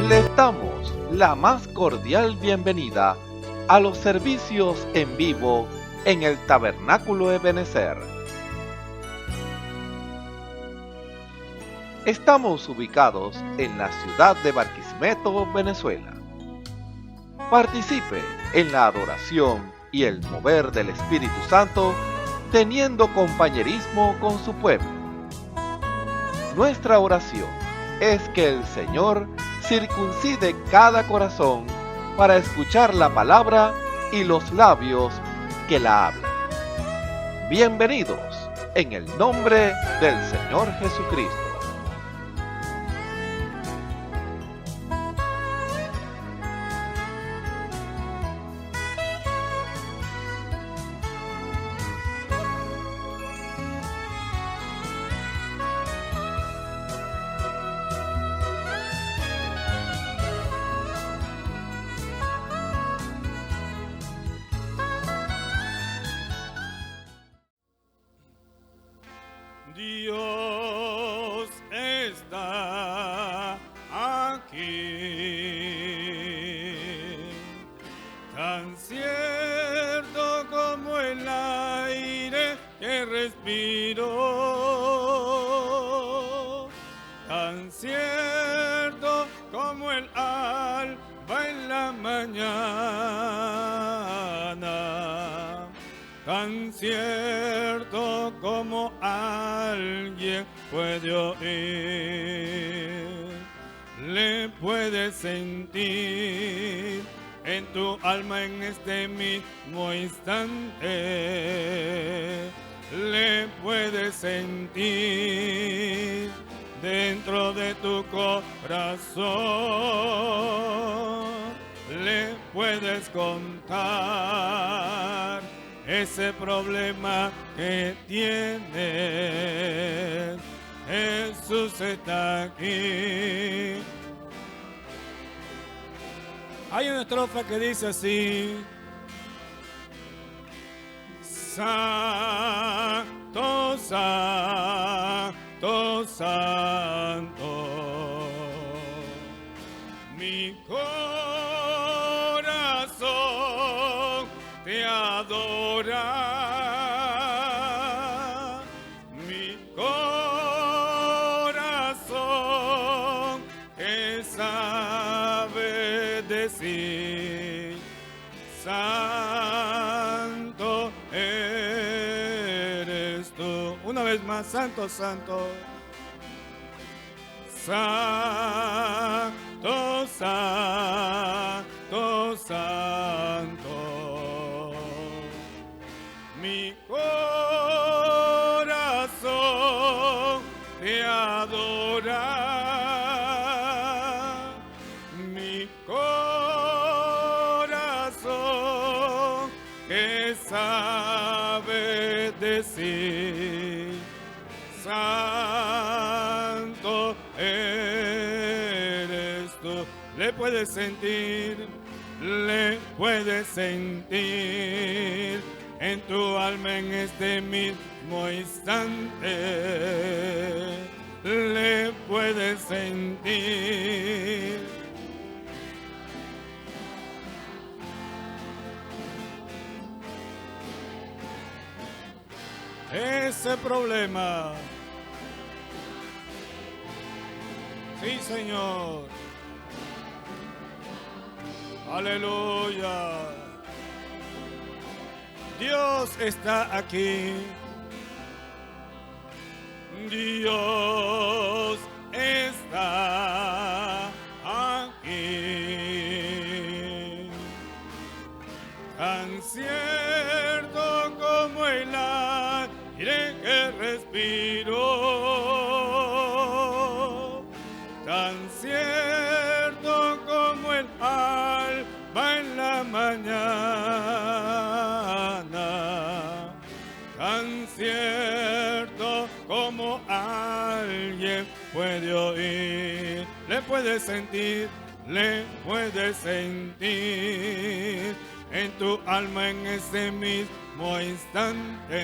Les damos la más cordial bienvenida a los servicios en vivo en el Tabernáculo Ebenezer. Estamos ubicados en la ciudad de Barquisimeto, Venezuela. Participe en la adoración y el mover del Espíritu Santo, teniendo compañerismo con su pueblo. Nuestra oración es que el Señor circuncide cada corazón para escuchar la palabra y los labios que la hablan. Bienvenidos en el nombre del Señor Jesucristo. Dios está aquí, tan cierto como el aire que respiro, tan cierto como el alba en la mañana, tan cierto como alguien puede oír, le puedes sentir en tu alma en este mismo instante, le puedes sentir dentro de tu corazón, le puedes contar ese problema que tienes. Jesús está aquí. Hay una estrofa que dice así: Santo, Santo, Santo, mi corazón te adora, mi corazón que sabe decir, santo eres tú. Una vez más, santo, santo, santo, santo, santo, mi corazón te adora, mi corazón que sabe decir, santo eres tú. Le puedes sentir, le puedes sentir en tu alma en este mismo instante, le puedes sentir. Ese problema, sí, Señor, aleluya. Dios está aquí. Dios está aquí. Tan cierto como el aire que respiro, tan cierto como el alba en la mañana, tan cierto como alguien puede oír, le puede sentir, le puedes sentir en tu alma en ese mismo instante,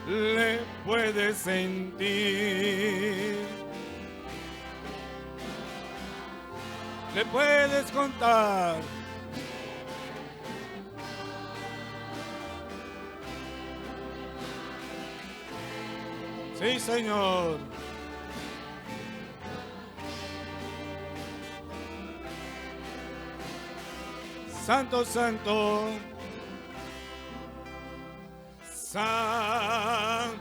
le puedes sentir. le puedes contar. Sí, Señor. Santo, santo. Santo,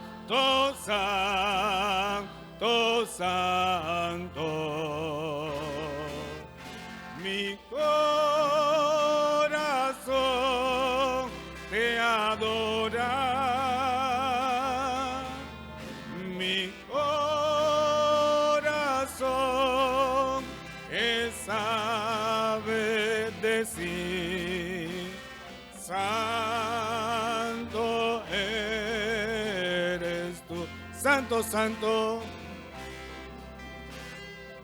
santo, santo. Mi corazón te adora. Mi corazón sabe decir, santo eres tú. Santo, santo.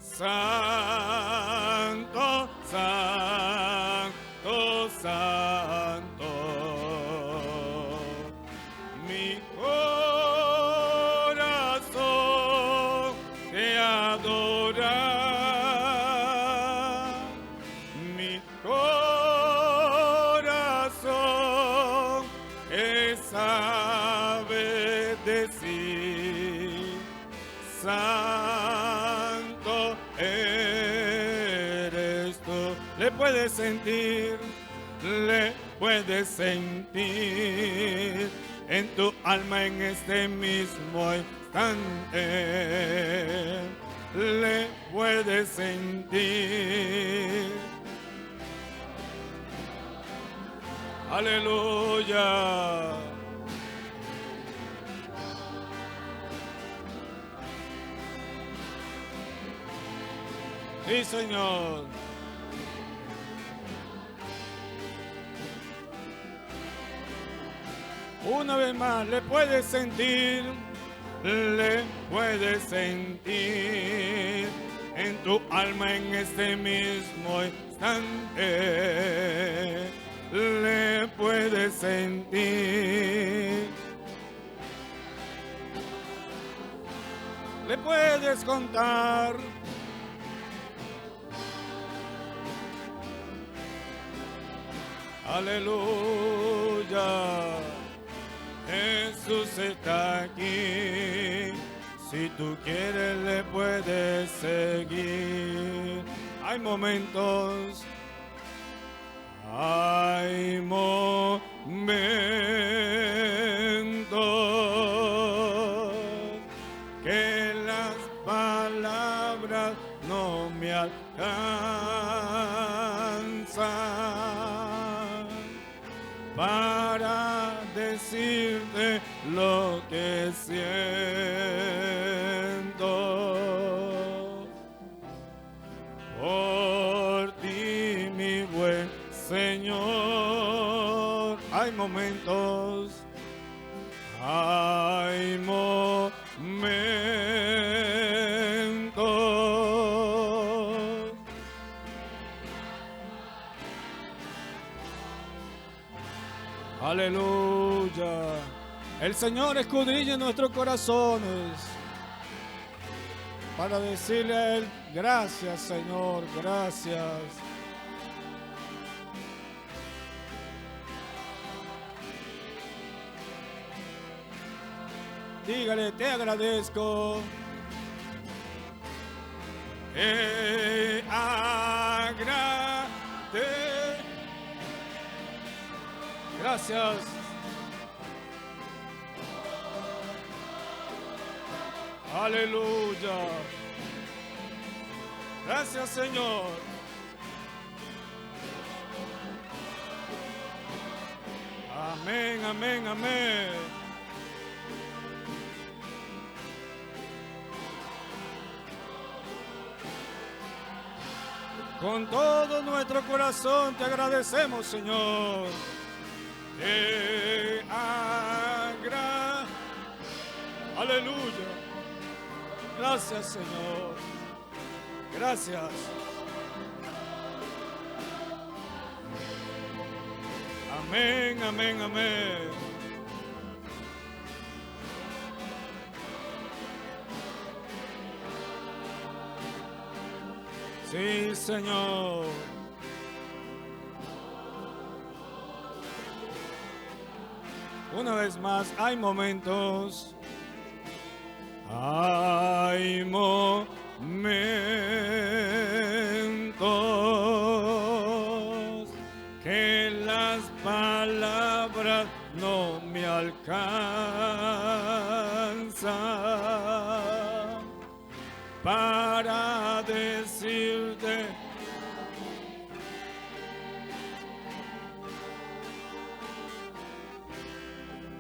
Santo, santo, santo. Mi corazón te adora. Mi corazón sabe decir, santo eres tú. Le puedes sentir en tu alma en este mismo instante. Le puedes sentir. Aleluya. Sí, Señor. Una vez más, le puedes sentir en tu alma en este mismo instante. Le puedes sentir. Le puedes contar. Aleluya. Jesús está aquí. Si tú quieres le puedes seguir. Hay momentos que las palabras no me alcanzan para decirte lo que siento por ti, mi buen Señor. Hay momentos, aleluya. El Señor escudriña nuestros corazones para decirle a Él, gracias, Señor, gracias. Dígale, te agradezco. Gracias. Aleluya. Gracias, Señor. Amén, amén, amén. Con todo nuestro corazón te agradecemos, Señor. Aleluya. Gracias, Señor. Gracias. Amén, amén, amén. Sí, Señor. Una vez más, hay momentos que las palabras no me alcanzan para decirte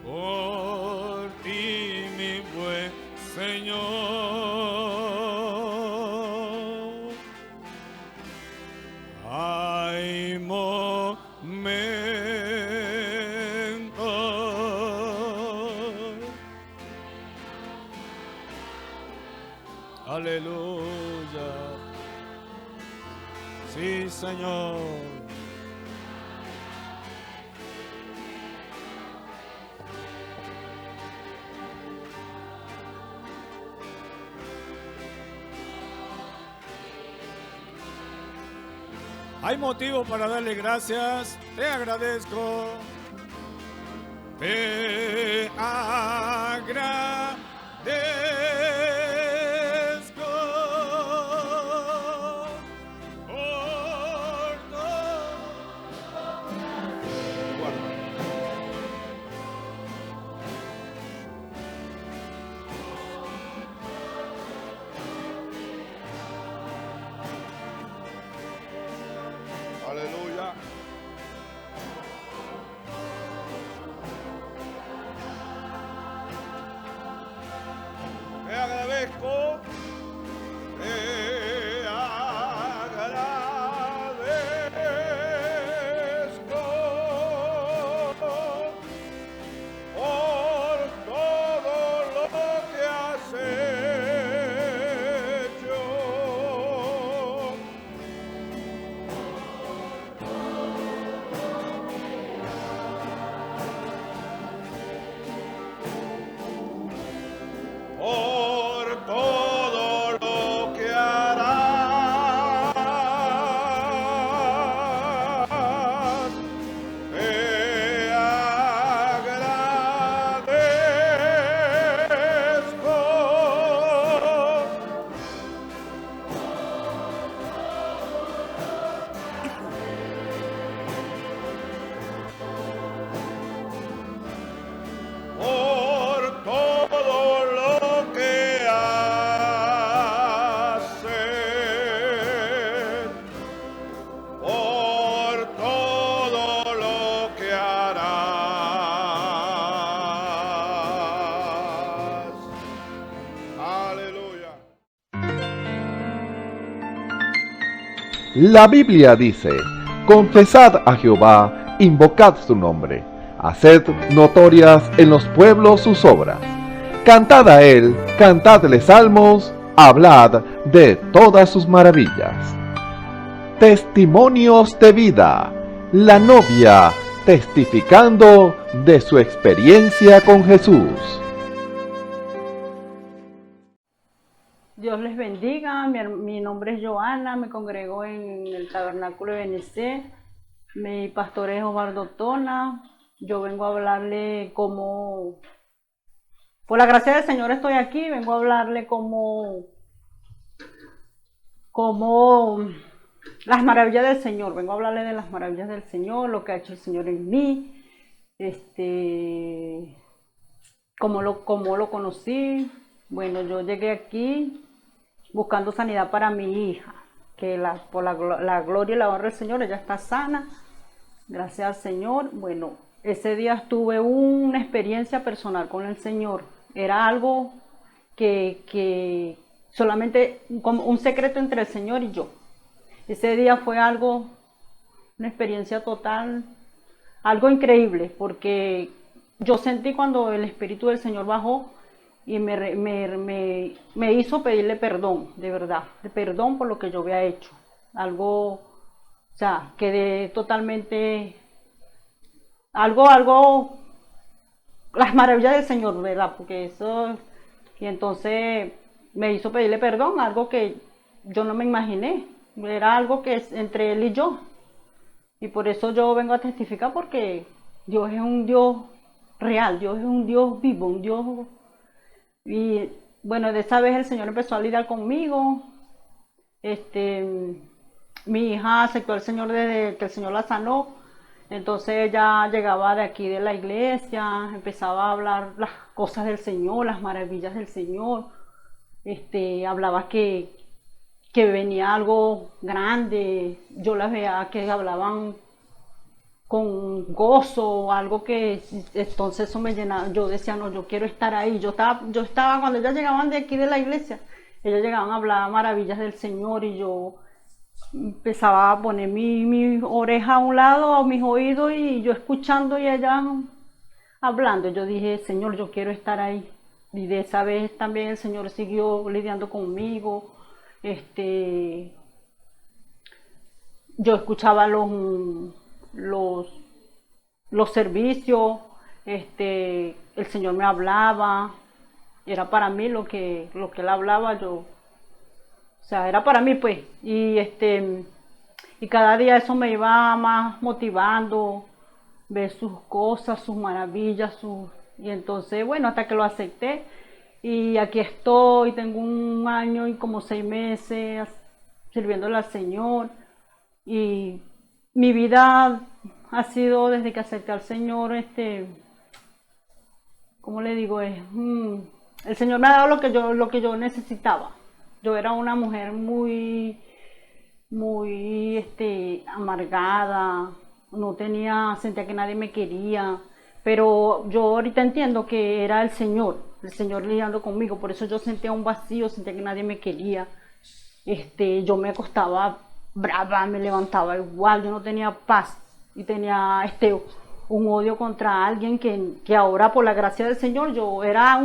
por ti, mi buen Señor. Hay momentos, aleluya, sí, Señor. Hay motivo para darle gracias. Te agradezco. Te agradezco por todo. Aleluya. Te agradezco. Te agradezco por todo lo que has hecho. Por todo lo que harás, te agradezco. Por todo lo que haces, por todo lo que harás. Aleluya. La Biblia dice, confesad a Jehová, invocad su nombre, haced notorias en los pueblos sus obras. Cantad a él, cantadle salmos, hablad de todas sus maravillas. Testimonios de vida, la novia testificando de su experiencia con Jesús. Dios les bendiga, mi nombre es Joana, me congrego en el Tabernáculo de Benicé, mi pastor es Osvaldo Tona, yo vengo a hablarle como, por la gracia del Señor estoy aquí, vengo a hablarle como las maravillas del Señor, vengo a hablarle de las maravillas del Señor, lo que ha hecho el Señor en mí, cómo lo conocí. Bueno, yo llegué aquí buscando sanidad para mi hija, que por la gloria y la honra del Señor, ella está sana, gracias al Señor. Bueno, ese día tuve una experiencia personal con el Señor, era algo que solamente como un secreto entre el Señor y yo. Ese día fue una experiencia total, algo increíble, porque yo sentí cuando el Espíritu del Señor bajó y me hizo pedirle perdón, de verdad, perdón por lo que yo había hecho. Algo, o sea, quedé totalmente, las maravillas del Señor, ¿verdad? Porque eso, y entonces me hizo pedirle perdón, algo que yo no me imaginé. era algo que es entre él y yo. Y por eso yo vengo a testificar, porque Dios es un Dios real, Dios es un Dios vivo, un Dios. Y bueno, de esa vez el Señor empezó a lidiar conmigo. Mi hija aceptó al Señor desde que el Señor la sanó. Entonces ella llegaba de aquí de la iglesia, empezaba a hablar las cosas del Señor, las maravillas del Señor. Hablaba que venía algo grande. Yo las veía que hablaban con gozo, algo que entonces eso me llenaba. Yo decía, no, yo quiero estar ahí. Yo estaba cuando ellas llegaban de aquí de la iglesia, ellas llegaban a hablar maravillas del Señor, y yo empezaba a poner mi oreja a un lado, a mis oídos, y yo escuchando y ella hablando. Yo dije, Señor, yo quiero estar ahí. Y de esa vez también el Señor siguió lidiando conmigo. Yo escuchaba los servicios, el Señor me hablaba, era para mí lo que él hablaba, o sea, era para mí, pues. Y cada día eso me iba más motivando, ver sus cosas, sus maravillas, y entonces, bueno, hasta que lo acepté. Y aquí estoy, tengo 1 año y como 6 meses sirviéndole al Señor. Y mi vida ha sido, desde que acepté al Señor, ¿cómo le digo? El Señor me ha dado lo que yo necesitaba. Yo era una mujer muy amargada, sentía que nadie me quería, pero yo ahorita entiendo que era el Señor lidiando conmigo. Por eso yo sentía un vacío, sentía que nadie me quería. Yo me acostaba brava, me levantaba igual, yo no tenía paz, y tenía un odio contra alguien que ahora, por la gracia del Señor, yo era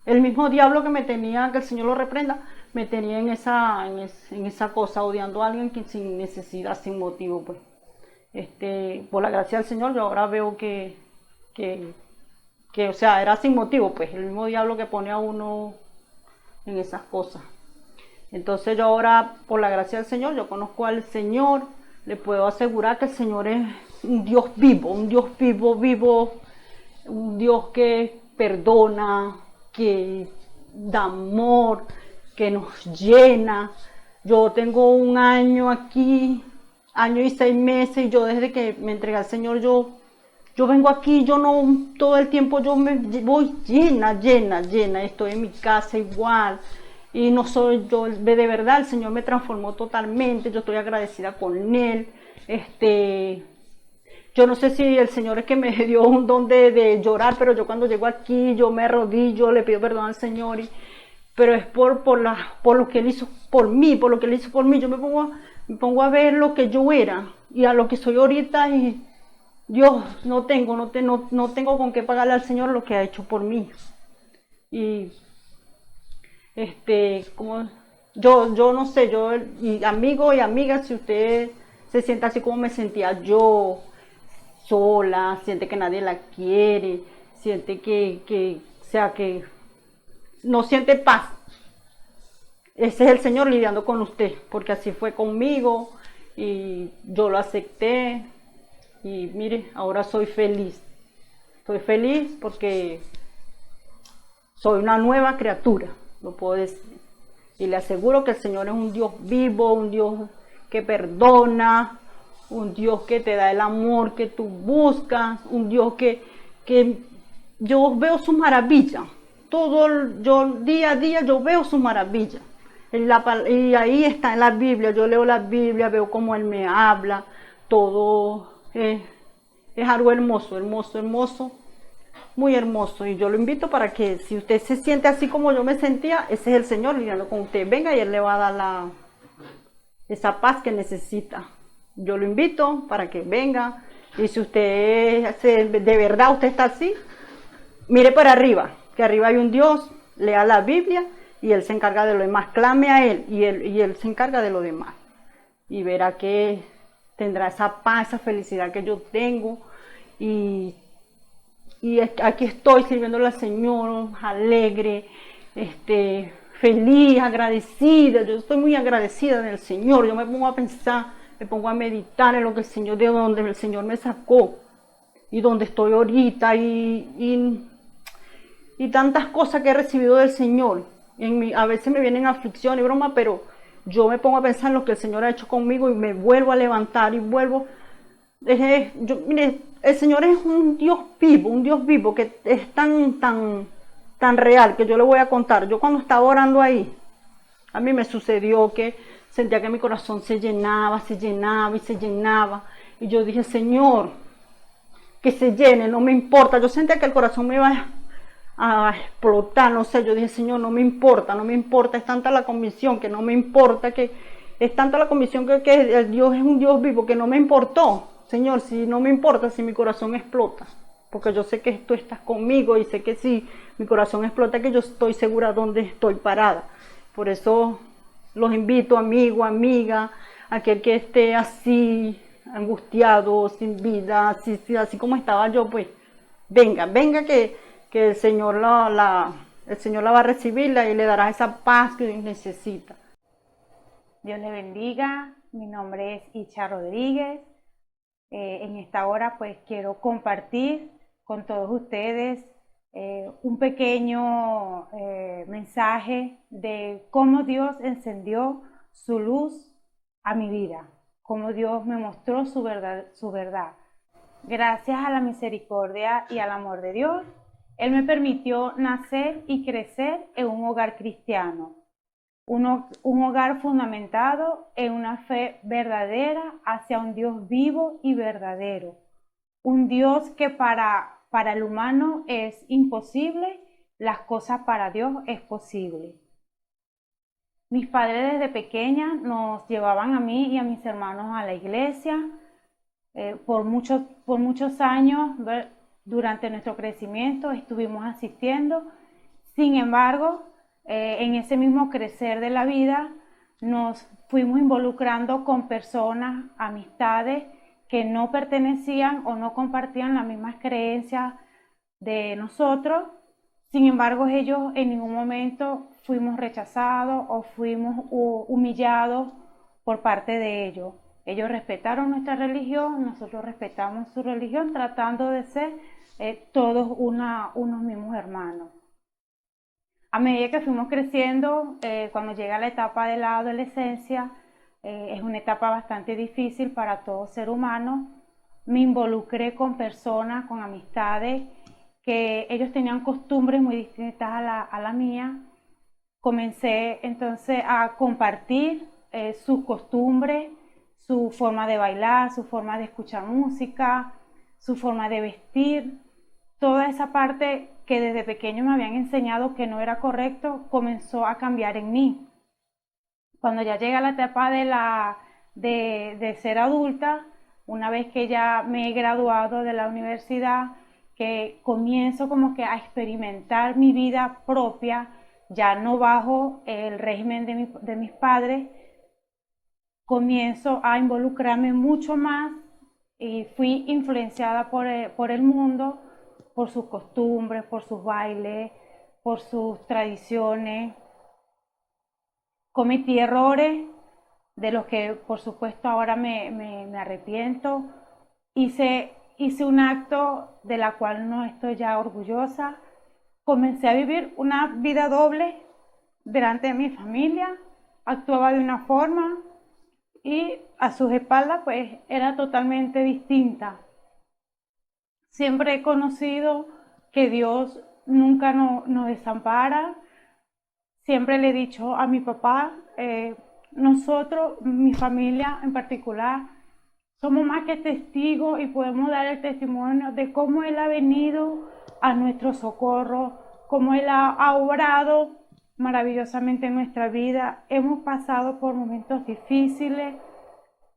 el mismo diablo que me tenía, que el Señor lo reprenda, me tenía en esa cosa, odiando a alguien que sin necesidad, sin motivo, pues. Por la gracia del Señor, yo ahora veo que, o sea, era sin motivo, pues, el mismo diablo que pone a uno en esas cosas. Entonces yo ahora, por la gracia del Señor, yo conozco al Señor, le puedo asegurar que el Señor es un Dios vivo, vivo, un Dios que perdona, que da amor, que nos llena. Yo tengo 1 año aquí, 1 año y 6 meses, y yo desde que me entregué al Señor, yo vengo aquí, yo no, todo el tiempo yo me voy llena, estoy en mi casa igual. Y no soy yo, de verdad, el Señor me transformó totalmente, yo estoy agradecida con Él. Yo no sé si el Señor es que me dio un don de llorar, pero yo cuando llego aquí, yo me arrodillo, le pido perdón al Señor, pero es por lo que Él hizo por mí, yo me pongo a ver lo que yo era y a lo que soy ahorita, y Dios, no tengo con qué pagarle al Señor lo que ha hecho por mí. Y como yo no sé, y amigo y amigas, si usted se siente así como me sentía yo, sola, siente que nadie la quiere, siente que no siente paz, ese es el Señor lidiando con usted, porque así fue conmigo, y yo lo acepté, y mire, ahora soy feliz porque soy una nueva criatura, lo puedo decir. Y le aseguro que el Señor es un Dios vivo, un Dios que perdona, un Dios que te da el amor que tú buscas, un Dios que yo veo sus maravillas. Día a día yo veo sus maravillas. Y ahí está en la Biblia, yo leo la Biblia, veo cómo Él me habla, todo es algo hermoso, muy hermoso. Y yo lo invito para que, si usted se siente así como yo me sentía, ese es el Señor lidiando con usted. Venga y Él le va a dar esa paz que necesita. Yo lo invito para que venga. Y si usted de verdad usted está así, mire para arriba, que arriba hay un Dios, lea la Biblia y Él se encarga de lo demás. Clame a Él y Él se encarga de lo demás. Y verá que tendrá esa paz, esa felicidad que yo tengo. Y aquí estoy sirviéndole al Señor, alegre, feliz, agradecida. Yo estoy muy agradecida del Señor. Yo me pongo a pensar, me pongo a meditar en lo que el Señor, de donde el Señor me sacó y donde estoy ahorita y tantas cosas que he recibido del Señor. A veces me vienen aflicciones y broma, pero yo me pongo a pensar en lo que el Señor ha hecho conmigo y me vuelvo a levantar y vuelvo. Mire, el Señor es un Dios vivo que es tan real que yo le voy a contar. Yo cuando estaba orando ahí, a mí me sucedió que sentía que mi corazón se llenaba y se llenaba. Y yo dije, Señor, que se llene, no me importa. Yo sentía que el corazón me iba a explotar, no sé. Yo dije, Señor, no me importa. Es tanta la convicción que no me importa, es tanta la convicción que el Dios es un Dios vivo que no me importó. Señor, si no me importa, si mi corazón explota, porque yo sé que tú estás conmigo y sé que si mi corazón explota, que yo estoy segura dónde estoy parada. Por eso los invito, amigo, amiga, aquel que esté así, angustiado, sin vida, así como estaba yo, pues venga que el Señor el Señor la va a recibir y le dará esa paz que necesita. Dios le bendiga. Mi nombre es Icha Rodríguez. En esta hora pues quiero compartir con todos ustedes un pequeño mensaje de cómo Dios encendió su luz a mi vida, cómo Dios me mostró su verdad. Gracias a la misericordia y al amor de Dios, Él me permitió nacer y crecer en un hogar cristiano. Un hogar fundamentado en una fe verdadera hacia un Dios vivo y verdadero. Un Dios que para el humano es imposible, las cosas para Dios es posible. Mis padres desde pequeña nos llevaban a mí y a mis hermanos a la iglesia. Por muchos años, durante nuestro crecimiento, estuvimos asistiendo. Sin embargo, en ese mismo crecer de la vida nos fuimos involucrando con personas, amistades que no pertenecían o no compartían las mismas creencias de nosotros. Sin embargo, ellos en ningún momento fuimos rechazados o fuimos humillados por parte de ellos. Ellos respetaron nuestra religión, nosotros respetamos su religión, tratando de ser todos unos mismos hermanos. A medida que fuimos creciendo, cuando llega la etapa de la adolescencia, es una etapa bastante difícil para todo ser humano. Me involucré con personas, con amistades, que ellos tenían costumbres muy distintas a la mía. Comencé entonces a compartir sus costumbres, su forma de bailar, su forma de escuchar música, su forma de vestir. Toda esa parte que desde pequeño me habían enseñado que no era correcto, comenzó a cambiar en mí. Cuando ya llega la etapa de ser adulta, una vez que ya me he graduado de la universidad, que comienzo como que a experimentar mi vida propia, ya no bajo el régimen de mis padres, comienzo a involucrarme mucho más y fui influenciada por el mundo, por sus costumbres, por sus bailes, por sus tradiciones. Cometí errores de los que por supuesto ahora me arrepiento. Hice un acto de la cual no estoy ya orgullosa. Comencé a vivir una vida doble delante de mi familia. Actuaba de una forma y a sus espaldas pues era totalmente distinta. Siempre he conocido que Dios nunca nos desampara. Siempre le he dicho a mi papá, nosotros, mi familia en particular, somos más que testigos y podemos dar el testimonio de cómo Él ha venido a nuestro socorro, cómo Él ha obrado maravillosamente en nuestra vida. Hemos pasado por momentos difíciles,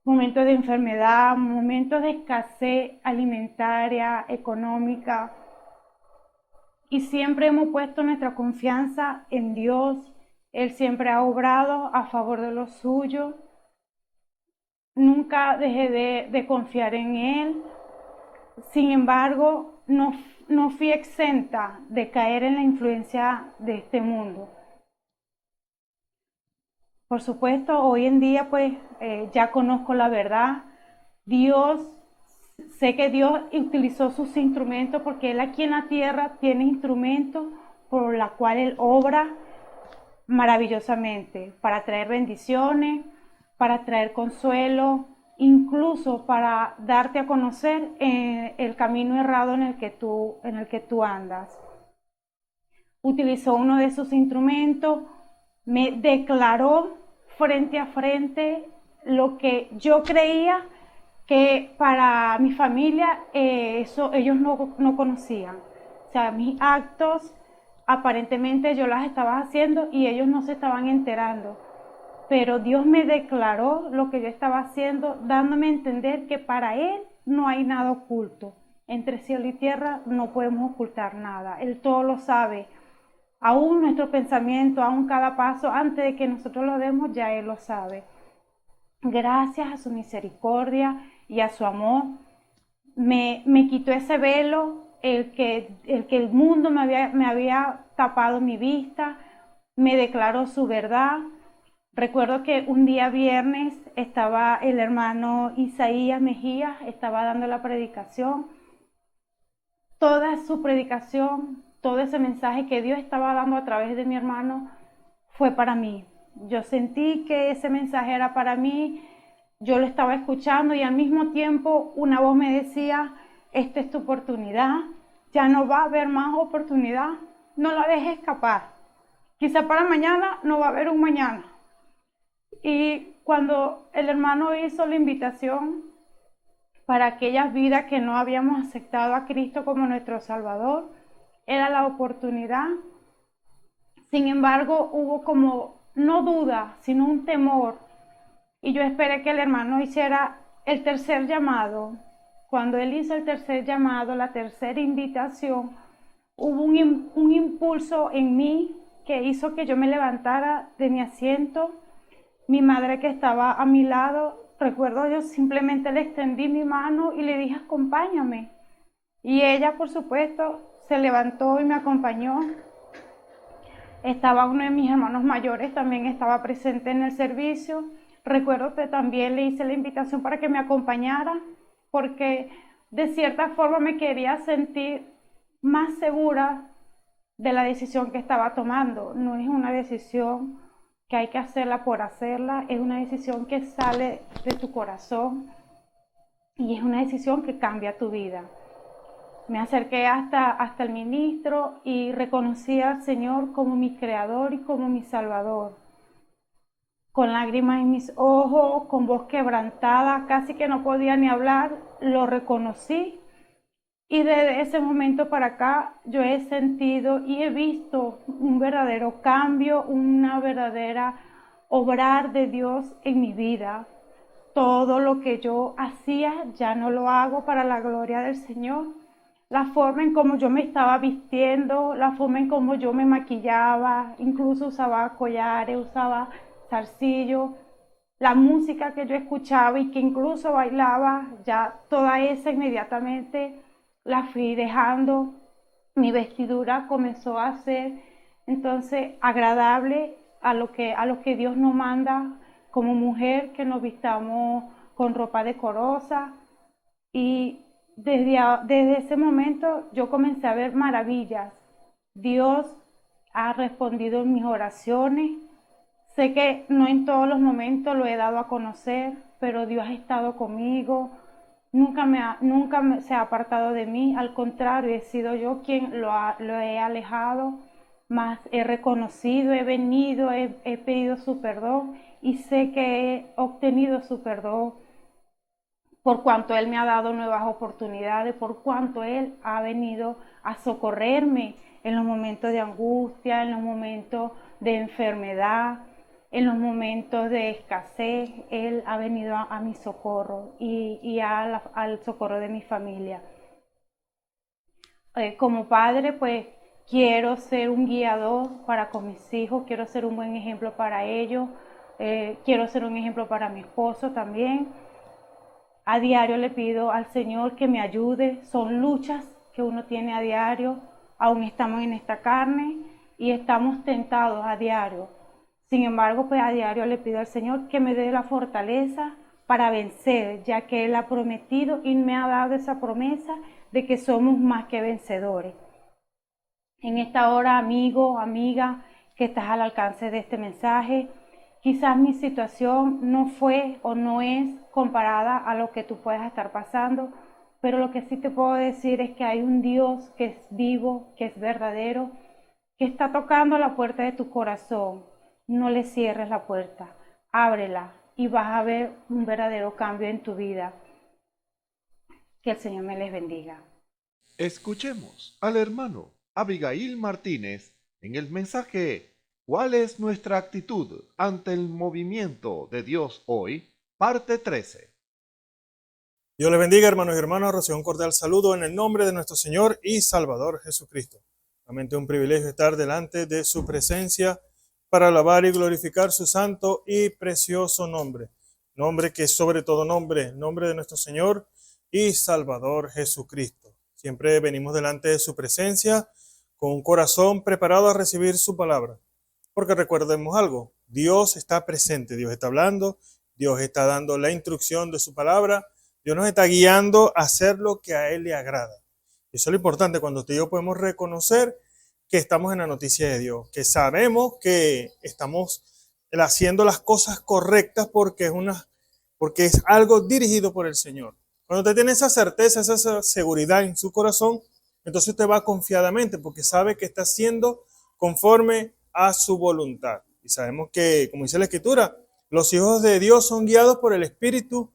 momentos de enfermedad, momentos de escasez alimentaria, económica, y siempre hemos puesto nuestra confianza en Dios. Él siempre ha obrado a favor de los suyos. Nunca dejé de confiar en Él. Sin embargo, no, no fui exenta de caer en la influencia de este mundo. Por supuesto, hoy en día pues ya conozco la verdad. Sé que Dios utilizó sus instrumentos porque Él aquí en la tierra tiene instrumentos por la cual Él obra maravillosamente para traer bendiciones, para traer consuelo, incluso para darte a conocer el camino errado en el que tú andas. Utilizó uno de sus instrumentos, me declaró frente a frente lo que yo creía que para mi familia ellos no conocían. O sea, mis actos aparentemente yo las estaba haciendo y ellos no se estaban enterando. Pero Dios me declaró lo que yo estaba haciendo, dándome a entender que para Él no hay nada oculto. Entre cielo y tierra no podemos ocultar nada. Él todo lo sabe. Aún nuestro pensamiento, aún cada paso, antes de que nosotros lo demos, ya Él lo sabe. Gracias a su misericordia y a su amor, me quitó ese velo, el que el mundo me había tapado mi vista, me declaró su verdad. Recuerdo que un día viernes estaba el hermano Isaías Mejía, estaba dando la predicación. Toda su predicación, todo ese mensaje que Dios estaba dando a través de mi hermano fue para mí. Yo sentí que ese mensaje era para mí, yo lo estaba escuchando y al mismo tiempo una voz me decía, esta es tu oportunidad, ya no va a haber más oportunidad, no la dejes escapar. Quizá para mañana no va a haber un mañana. Y cuando el hermano hizo la invitación para aquellas vidas que no habíamos aceptado a Cristo como nuestro Salvador, era la oportunidad. Sin embargo, hubo como, no duda, sino un temor. Y yo esperé que el hermano hiciera el tercer llamado. Cuando él hizo el tercer llamado, la tercera invitación, hubo un impulso en mí que hizo que yo me levantara de mi asiento. Mi madre que estaba a mi lado, recuerdo yo simplemente le extendí mi mano y le dije, acompáñame. Y ella, por supuesto, se levantó y me acompañó. Estaba uno de mis hermanos mayores, también estaba presente en el servicio. Recuerdo que también le hice la invitación para que me acompañara, porque de cierta forma me quería sentir más segura de la decisión que estaba tomando. No es una decisión que hay que hacerla por hacerla, es una decisión que sale de tu corazón y es una decisión que cambia tu vida. Me acerqué hasta el ministro y reconocí al Señor como mi creador y como mi salvador. Con lágrimas en mis ojos, con voz quebrantada, casi que no podía ni hablar, lo reconocí. Y desde ese momento para acá yo he sentido y he visto un verdadero cambio, una verdadera obrar de Dios en mi vida. Todo lo que yo hacía ya no lo hago para la gloria del Señor. La forma en cómo yo me estaba vistiendo, la forma en cómo yo me maquillaba, incluso usaba collares, usaba zarcillo, la música que yo escuchaba y que incluso bailaba, ya toda esa inmediatamente la fui dejando. Mi vestidura comenzó a ser entonces agradable a lo que Dios nos manda como mujer, que nos vistamos con ropa decorosa. Y desde ese momento yo comencé a ver maravillas. Dios ha respondido en mis oraciones. Sé que no en todos los momentos lo he dado a conocer, pero Dios ha estado conmigo. Nunca se ha apartado de mí. Al contrario, he sido yo quien lo he alejado, mas he reconocido, he venido, he pedido su perdón y sé que he obtenido su perdón por cuanto Él me ha dado nuevas oportunidades, por cuanto Él ha venido a socorrerme en los momentos de angustia, en los momentos de enfermedad, en los momentos de escasez. Él ha venido a mi socorro y al socorro de mi familia. Como padre, pues quiero ser un guiador para con mis hijos, quiero ser un buen ejemplo para ellos, quiero ser un ejemplo para mi esposo también. A diario le pido al Señor que me ayude. Son luchas que uno tiene a diario. Aún estamos en esta carne y estamos tentados a diario. Sin embargo, pues a diario le pido al Señor que me dé la fortaleza para vencer, ya que Él ha prometido y me ha dado esa promesa de que somos más que vencedores. En esta hora, amigo, amiga, que estás al alcance de este mensaje, quizás mi situación no fue o no es comparada a lo que tú puedas estar pasando, pero lo que sí te puedo decir es que hay un Dios que es vivo, que es verdadero, que está tocando la puerta de tu corazón. No le cierres la puerta, ábrela y vas a ver un verdadero cambio en tu vida. Que el Señor me les bendiga. Escuchemos al hermano Abigail Martínez en el mensaje ¿Cuál es nuestra actitud ante el movimiento de Dios hoy? Parte 13. Dios les bendiga, hermanos y hermanas. Reciban un cordial saludo en el nombre de nuestro Señor y Salvador Jesucristo. Realmente un privilegio estar delante de su presencia para alabar y glorificar su santo y precioso nombre. Nombre que es sobre todo nombre, nombre de nuestro Señor y Salvador Jesucristo. Siempre venimos delante de su presencia con un corazón preparado a recibir su palabra. Porque recordemos algo, Dios está presente, Dios está hablando, Dios está dando la instrucción de su palabra, Dios nos está guiando a hacer lo que a Él le agrada. Eso es lo importante cuando usted y yo podemos reconocer que estamos en la noticia de Dios, que sabemos que estamos haciendo las cosas correctas porque es algo dirigido por el Señor. Cuando usted tiene esa certeza, esa seguridad en su corazón, entonces usted va confiadamente porque sabe que está haciendo conforme a su voluntad. Y sabemos que, como dice la Escritura, los hijos de Dios son guiados por el Espíritu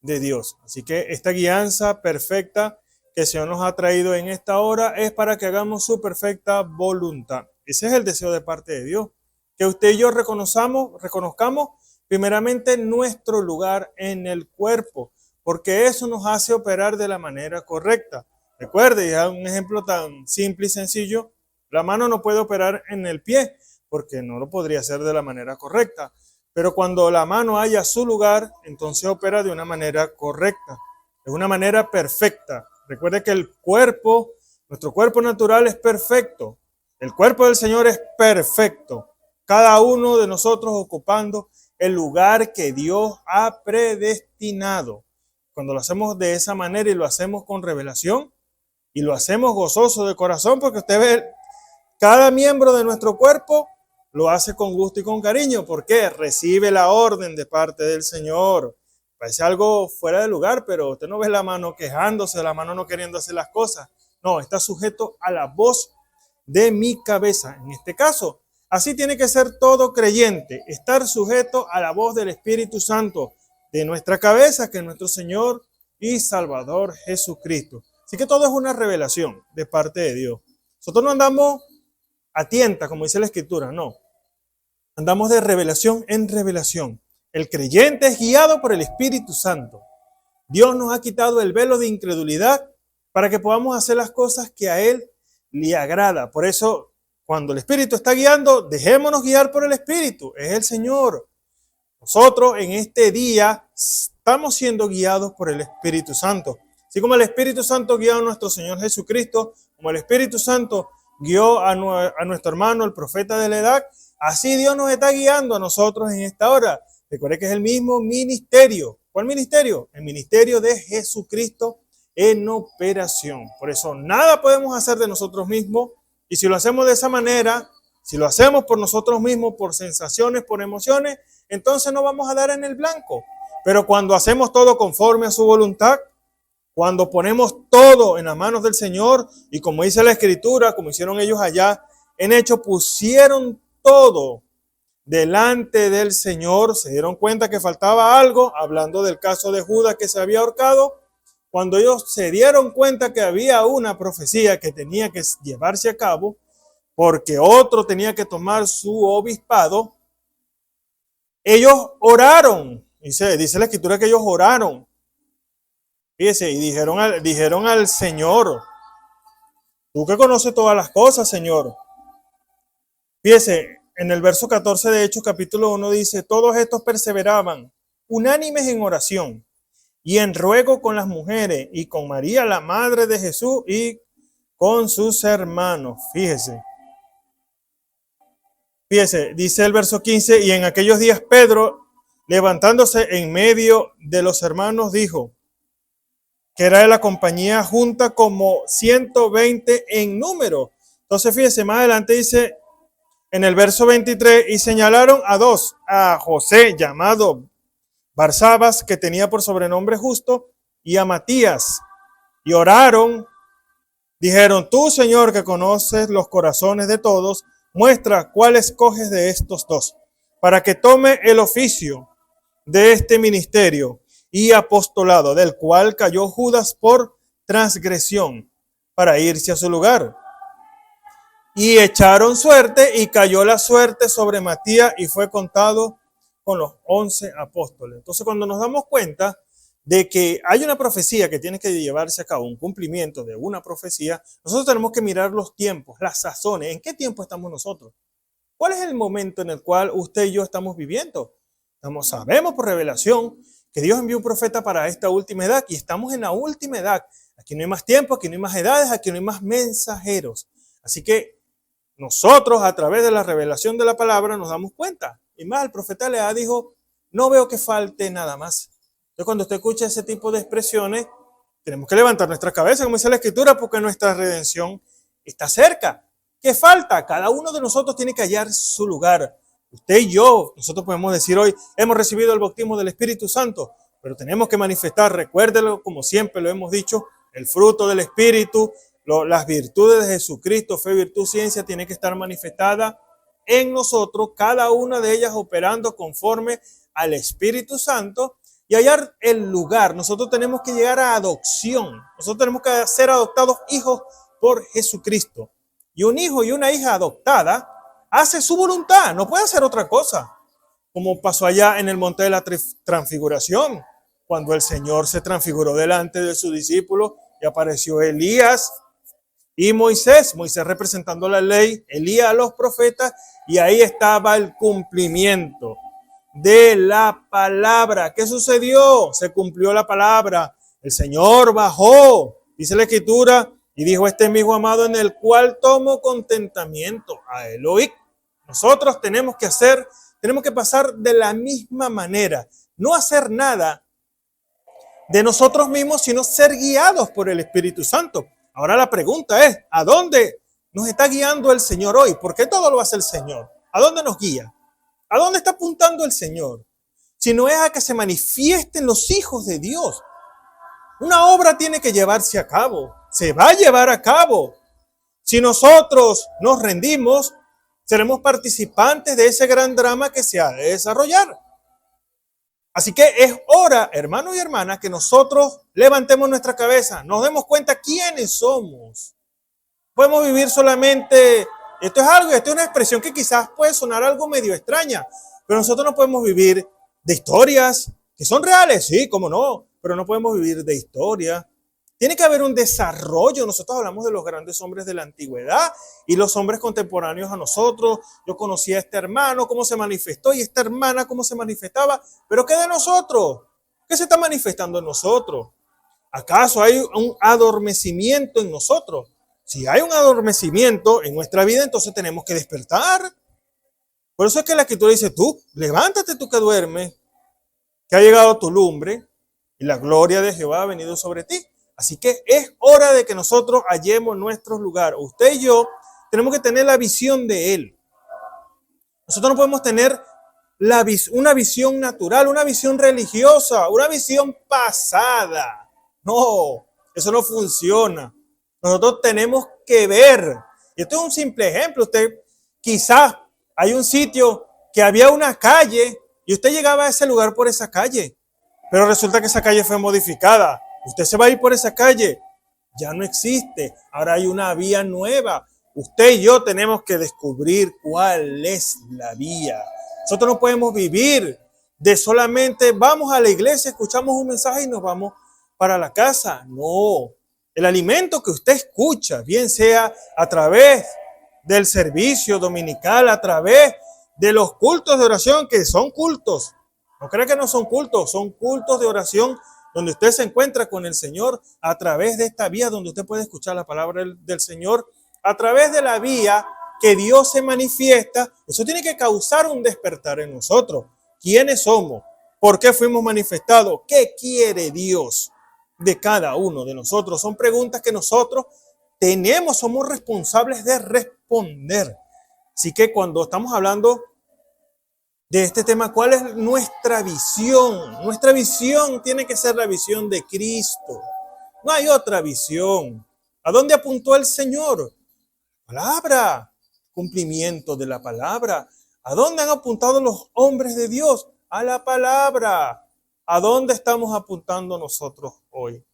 de Dios. Así que esta guianza perfecta que el Señor nos ha traído en esta hora es para que hagamos su perfecta voluntad. Ese es el deseo de parte de Dios, que usted y yo reconozcamos primeramente nuestro lugar en el cuerpo, porque eso nos hace operar de la manera correcta. Recuerde, es un ejemplo tan simple y sencillo, la mano no puede operar en el pie, porque no lo podría hacer de la manera correcta. Pero cuando la mano haya su lugar, entonces opera de una manera correcta, de una manera perfecta. Recuerde que el cuerpo, nuestro cuerpo natural es perfecto. El cuerpo del Señor es perfecto. Cada uno de nosotros ocupando el lugar que Dios ha predestinado. Cuando lo hacemos de esa manera y lo hacemos con revelación y lo hacemos gozoso de corazón, porque usted ve, cada miembro de nuestro cuerpo lo hace con gusto y con cariño. ¿Por qué? Recibe la orden de parte del Señor. Parece algo fuera de lugar, pero usted no ve la mano quejándose, la mano no queriendo hacer las cosas. No, está sujeto a la voz de mi cabeza. En este caso, así tiene que ser todo creyente, estar sujeto a la voz del Espíritu Santo de nuestra cabeza, que es nuestro Señor y Salvador Jesucristo. Así que todo es una revelación de parte de Dios. Nosotros no andamos a tientas, como dice la Escritura, no. Andamos de revelación en revelación. El creyente es guiado por el Espíritu Santo. Dios nos ha quitado el velo de incredulidad para que podamos hacer las cosas que a Él le agrada. Por eso, cuando el Espíritu está guiando, dejémonos guiar por el Espíritu. Es el Señor. Nosotros en este día estamos siendo guiados por el Espíritu Santo. Así como el Espíritu Santo guió a nuestro Señor Jesucristo, como el Espíritu Santo guió a nuestro hermano, el profeta de la edad, así Dios nos está guiando a nosotros en esta hora. Recuerde que es el mismo ministerio. ¿Cuál ministerio? El ministerio de Jesucristo en operación. Por eso nada podemos hacer de nosotros mismos, y si lo hacemos de esa manera, si lo hacemos por nosotros mismos, por sensaciones, por emociones, entonces no vamos a dar en el blanco. Pero cuando hacemos todo conforme a su voluntad, cuando ponemos todo en las manos del Señor, y como dice la Escritura, como hicieron ellos allá en Hechos, pusieron todo delante del Señor, se dieron cuenta que faltaba algo, hablando del caso de Judas que se había ahorcado. Cuando ellos se dieron cuenta que había una profecía que tenía que llevarse a cabo, porque otro tenía que tomar su obispado, ellos oraron. Dice la Escritura que ellos oraron. Fíjese, y dijeron al Señor: tú que conoces todas las cosas, Señor. Fíjese, en el verso 14 de Hechos, capítulo 1, dice: todos estos perseveraban, unánimes en oración y en ruego con las mujeres y con María, la madre de Jesús, y con sus hermanos. Fíjese, Fíjese, dice el verso 15, y en aquellos días Pedro, levantándose en medio de los hermanos, dijo, que era de la compañía junta como 120 en número. Entonces, fíjese, más adelante dice en el verso 23, y señalaron a dos, a José, llamado Barsabas, que tenía por sobrenombre Justo, y a Matías, y oraron, dijeron, tú, Señor, que conoces los corazones de todos, muestra cuál escoges de estos dos, para que tome el oficio de este ministerio y apostolado, del cual cayó Judas por transgresión, para irse a su lugar. Y echaron suerte, y cayó la suerte sobre Matías, y fue contado con los 11 apóstoles. Entonces, cuando nos damos cuenta de que hay una profecía que tiene que llevarse a cabo, un cumplimiento de una profecía, nosotros tenemos que mirar los tiempos, las sazones. ¿En qué tiempo estamos nosotros? ¿Cuál es el momento en el cual usted y yo estamos viviendo? Sabemos por revelación que Dios envió un profeta para esta última edad, y estamos en la última edad. Aquí no hay más tiempo, aquí no hay más edades, aquí no hay más mensajeros. Así que nosotros, a través de la revelación de la palabra, nos damos cuenta. Y más, el profeta Lea dijo, no veo que falte nada más. Entonces, cuando usted escucha ese tipo de expresiones, tenemos que levantar nuestra cabeza, como dice la Escritura, porque nuestra redención está cerca. ¿Qué falta? Cada uno de nosotros tiene que hallar su lugar. Usted y yo, nosotros podemos decir hoy, hemos recibido el bautismo del Espíritu Santo, pero tenemos que manifestar, recuérdelo, como siempre lo hemos dicho, el fruto del Espíritu, las virtudes de Jesucristo, fe, virtud, ciencia, tiene que estar manifestada en nosotros, cada una de ellas operando conforme al Espíritu Santo, y hallar el lugar. Nosotros tenemos que llegar a adopción. Nosotros tenemos que ser adoptados hijos por Jesucristo. Y un hijo y una hija adoptada hace su voluntad, no puede hacer otra cosa. Como pasó allá en el monte de la transfiguración, cuando el Señor se transfiguró delante de sus discípulos y apareció Elías y Moisés representando la ley, Elías a los profetas, y ahí estaba el cumplimiento de la palabra. ¿Qué sucedió? Se cumplió la palabra. El Señor bajó, dice la Escritura, y dijo, este es mi hijo amado en el cual tomo contentamiento. A él oí. Nosotros tenemos que pasar de la misma manera. No hacer nada de nosotros mismos, sino ser guiados por el Espíritu Santo. Ahora la pregunta es, ¿a dónde nos está guiando el Señor hoy? ¿Por qué todo lo hace el Señor? ¿A dónde nos guía? ¿A dónde está apuntando el Señor? Si no es a que se manifiesten los hijos de Dios. Una obra tiene que llevarse a cabo. Se va a llevar a cabo. Si nosotros nos rendimos, seremos participantes de ese gran drama que se ha de desarrollar. Así que es hora, hermanos y hermanas, que nosotros levantemos nuestra cabeza, nos demos cuenta quiénes somos. Podemos vivir solamente, esto es una expresión que quizás puede sonar algo medio extraña, pero nosotros no podemos vivir de historias que son reales, sí, cómo no, pero no podemos vivir de historia. Tiene que haber un desarrollo. Nosotros hablamos de los grandes hombres de la antigüedad y los hombres contemporáneos a nosotros. Yo conocí a este hermano, cómo se manifestó, y esta hermana, cómo se manifestaba. Pero ¿qué de nosotros? ¿Qué se está manifestando en nosotros? ¿Acaso hay un adormecimiento en nosotros? Si hay un adormecimiento en nuestra vida, entonces tenemos que despertar. Por eso es que la Escritura dice, tú, levántate tú que duermes, que ha llegado tu lumbre y la gloria de Jehová ha venido sobre ti. Así que es hora de que nosotros hallemos nuestro lugar. Usted y yo tenemos que tener la visión de Él. Nosotros no podemos tener una visión natural, una visión religiosa, una visión pasada. No, eso no funciona. Nosotros tenemos que ver. Y esto es un simple ejemplo. Usted quizás hay un sitio que había una calle y usted llegaba a ese lugar por esa calle. Pero resulta que esa calle fue modificada. Usted se va a ir por esa calle. Ya no existe. Ahora hay una vía nueva. Usted y yo tenemos que descubrir cuál es la vía. Nosotros no podemos vivir de solamente vamos a la iglesia, escuchamos un mensaje y nos vamos para la casa. No. El alimento que usted escucha, bien sea a través del servicio dominical, a través de los cultos de oración, que son cultos. No crea que no son cultos de oración donde usted se encuentra con el Señor a través de esta vía donde usted puede escuchar la palabra del Señor, a través de la vía que Dios se manifiesta, eso tiene que causar un despertar en nosotros. ¿Quiénes somos? ¿Por qué fuimos manifestados? ¿Qué quiere Dios de cada uno de nosotros? Son preguntas que nosotros somos responsables de responder. Así que cuando estamos hablando de este tema, ¿cuál es nuestra visión? Nuestra visión tiene que ser la visión de Cristo. No hay otra visión. ¿A dónde apuntó el Señor? Palabra, cumplimiento de la palabra. ¿A dónde han apuntado los hombres de Dios? A la palabra. ¿A dónde estamos apuntando nosotros hoy?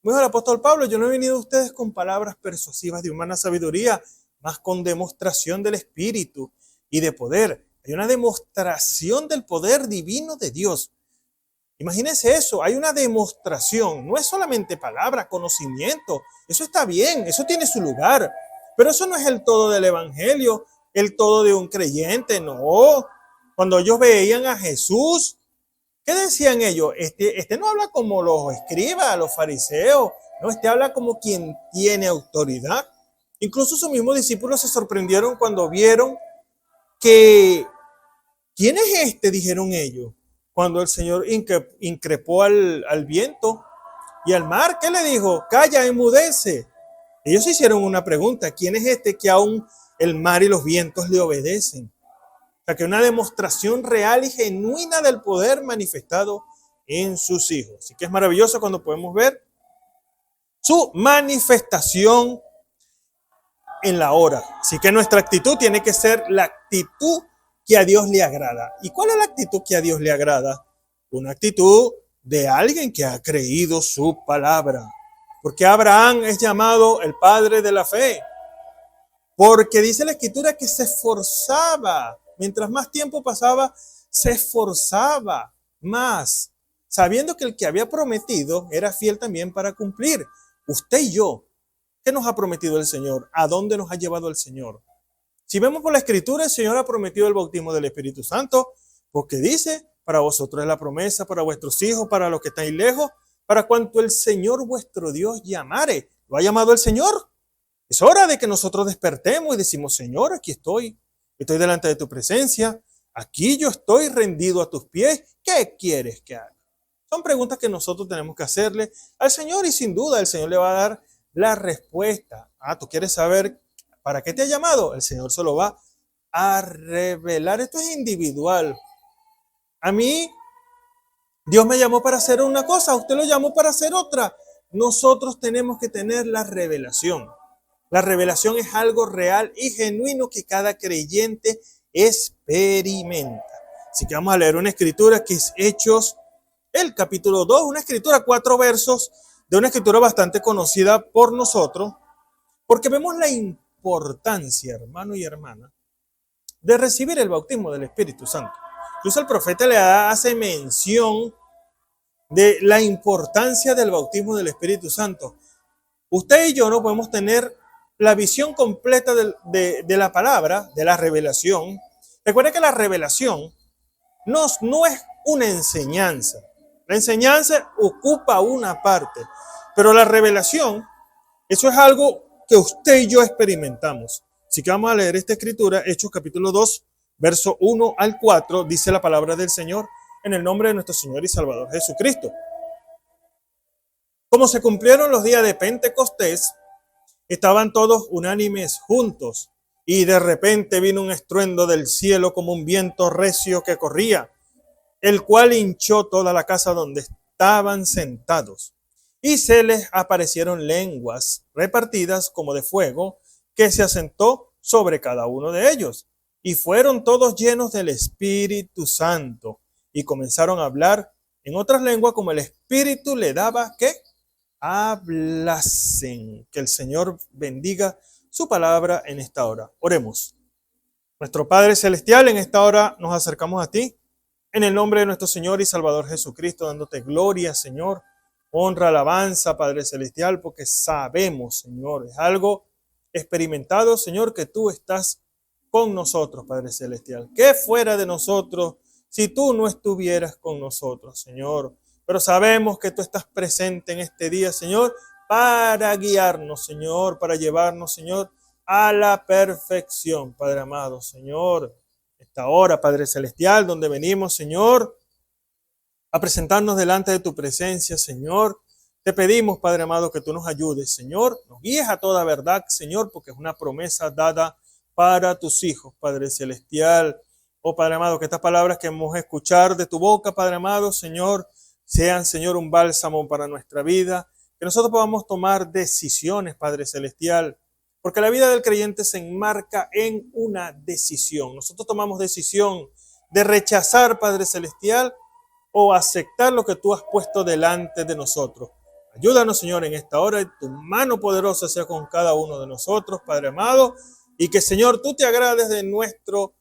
Dijo el apóstol Pablo, yo no he venido a ustedes con palabras persuasivas de humana sabiduría, más con demostración del Espíritu y de poder. Hay una demostración del poder divino de Dios. Imagínense eso, hay una demostración, no es solamente palabra, conocimiento. Eso está bien, eso tiene su lugar, pero eso no es el todo del evangelio, el todo de un creyente, no. Cuando ellos veían a Jesús, ¿qué decían ellos? Este no habla como los escribas, los fariseos, no, este habla como quien tiene autoridad. Incluso sus mismos discípulos se sorprendieron cuando vieron que, ¿quién es este?, dijeron ellos. Cuando el Señor increpó al viento y al mar, ¿qué le dijo? Calla, enmudece. Ellos hicieron una pregunta, ¿quién es este que aún el mar y los vientos le obedecen? O sea, que una demostración real y genuina del poder manifestado en sus hijos. Así que es maravilloso cuando podemos ver su manifestación en la hora. Así que nuestra actitud tiene que ser la actitud que a Dios le agrada. ¿Y cuál es la actitud que a Dios le agrada? Una actitud de alguien que ha creído su palabra. Porque Abraham es llamado el padre de la fe. Porque dice la Escritura que se esforzaba. Mientras más tiempo pasaba, se esforzaba más, sabiendo que el que había prometido era fiel también para cumplir. Usted y yo, ¿qué nos ha prometido el Señor? ¿A dónde nos ha llevado el Señor? Si vemos por la Escritura, el Señor ha prometido el bautismo del Espíritu Santo, porque dice, para vosotros es la promesa, para vuestros hijos, para los que estáis lejos, para cuanto el Señor vuestro Dios llamare. ¿Lo ha llamado el Señor? Es hora de que nosotros despertemos y decimos, Señor, aquí estoy delante de tu presencia, aquí yo estoy rendido a tus pies, ¿qué quieres que haga? Son preguntas que nosotros tenemos que hacerle al Señor y sin duda el Señor le va a dar la respuesta. ¿Tú quieres saber para qué te ha llamado? El Señor se lo va a revelar. Esto es individual. A mí, Dios me llamó para hacer una cosa, usted lo llamó para hacer otra. Nosotros tenemos que tener la revelación. La revelación es algo real y genuino que cada creyente experimenta. Así que vamos a leer una escritura que es Hechos, el capítulo 2, una escritura, 4 versos, de una escritura bastante conocida por nosotros, porque vemos la importancia, hermano y hermana, de recibir el bautismo del Espíritu Santo. Incluso el profeta le hace mención de la importancia del bautismo del Espíritu Santo. Usted y yo no podemos tener la visión completa de la palabra, de la revelación. Recuerda que la revelación no es una enseñanza. La enseñanza ocupa una parte, pero la revelación, eso es algo que usted y yo experimentamos. Así que vamos a leer esta escritura, Hechos capítulo 2, verso 1 al 4, dice la palabra del Señor, en el nombre de nuestro Señor y Salvador Jesucristo. Como se cumplieron los días de Pentecostés, estaban todos unánimes juntos, y de repente vino un estruendo del cielo como un viento recio que corría, el cual hinchó toda la casa donde estaban sentados. Y se les aparecieron lenguas repartidas como de fuego, que se asentó sobre cada uno de ellos. Y fueron todos llenos del Espíritu Santo, y comenzaron a hablar en otras lenguas como el Espíritu le daba que hablasen. Que el Señor bendiga su palabra en esta hora. Oremos. Nuestro Padre Celestial, en esta hora nos acercamos a ti, en el nombre de nuestro Señor y Salvador Jesucristo, dándote gloria, Señor, honra, alabanza, Padre Celestial, porque sabemos, Señor, es algo experimentado, Señor, que tú estás con nosotros, Padre Celestial. ¿Qué fuera de nosotros si tú no estuvieras con nosotros, Señor? Pero sabemos que tú estás presente en este día, Señor, para guiarnos, Señor, para llevarnos, Señor, a la perfección, Padre amado, Señor. Esta hora, Padre Celestial, donde venimos, Señor, a presentarnos delante de tu presencia, Señor. Te pedimos, Padre amado, que tú nos ayudes, Señor. Nos guíes a toda verdad, Señor, porque es una promesa dada para tus hijos, Padre Celestial. Oh, Padre amado, que estas palabras que hemos escuchado de tu boca, Padre amado, Señor, sean, Señor, un bálsamo para nuestra vida. Que nosotros podamos tomar decisiones, Padre Celestial, porque la vida del creyente se enmarca en una decisión. Nosotros tomamos decisión de rechazar, Padre Celestial, o aceptar lo que tú has puesto delante de nosotros. Ayúdanos, Señor, en esta hora, y tu mano poderosa sea con cada uno de nosotros, Padre amado, y que, Señor, tú te agrades de nuestro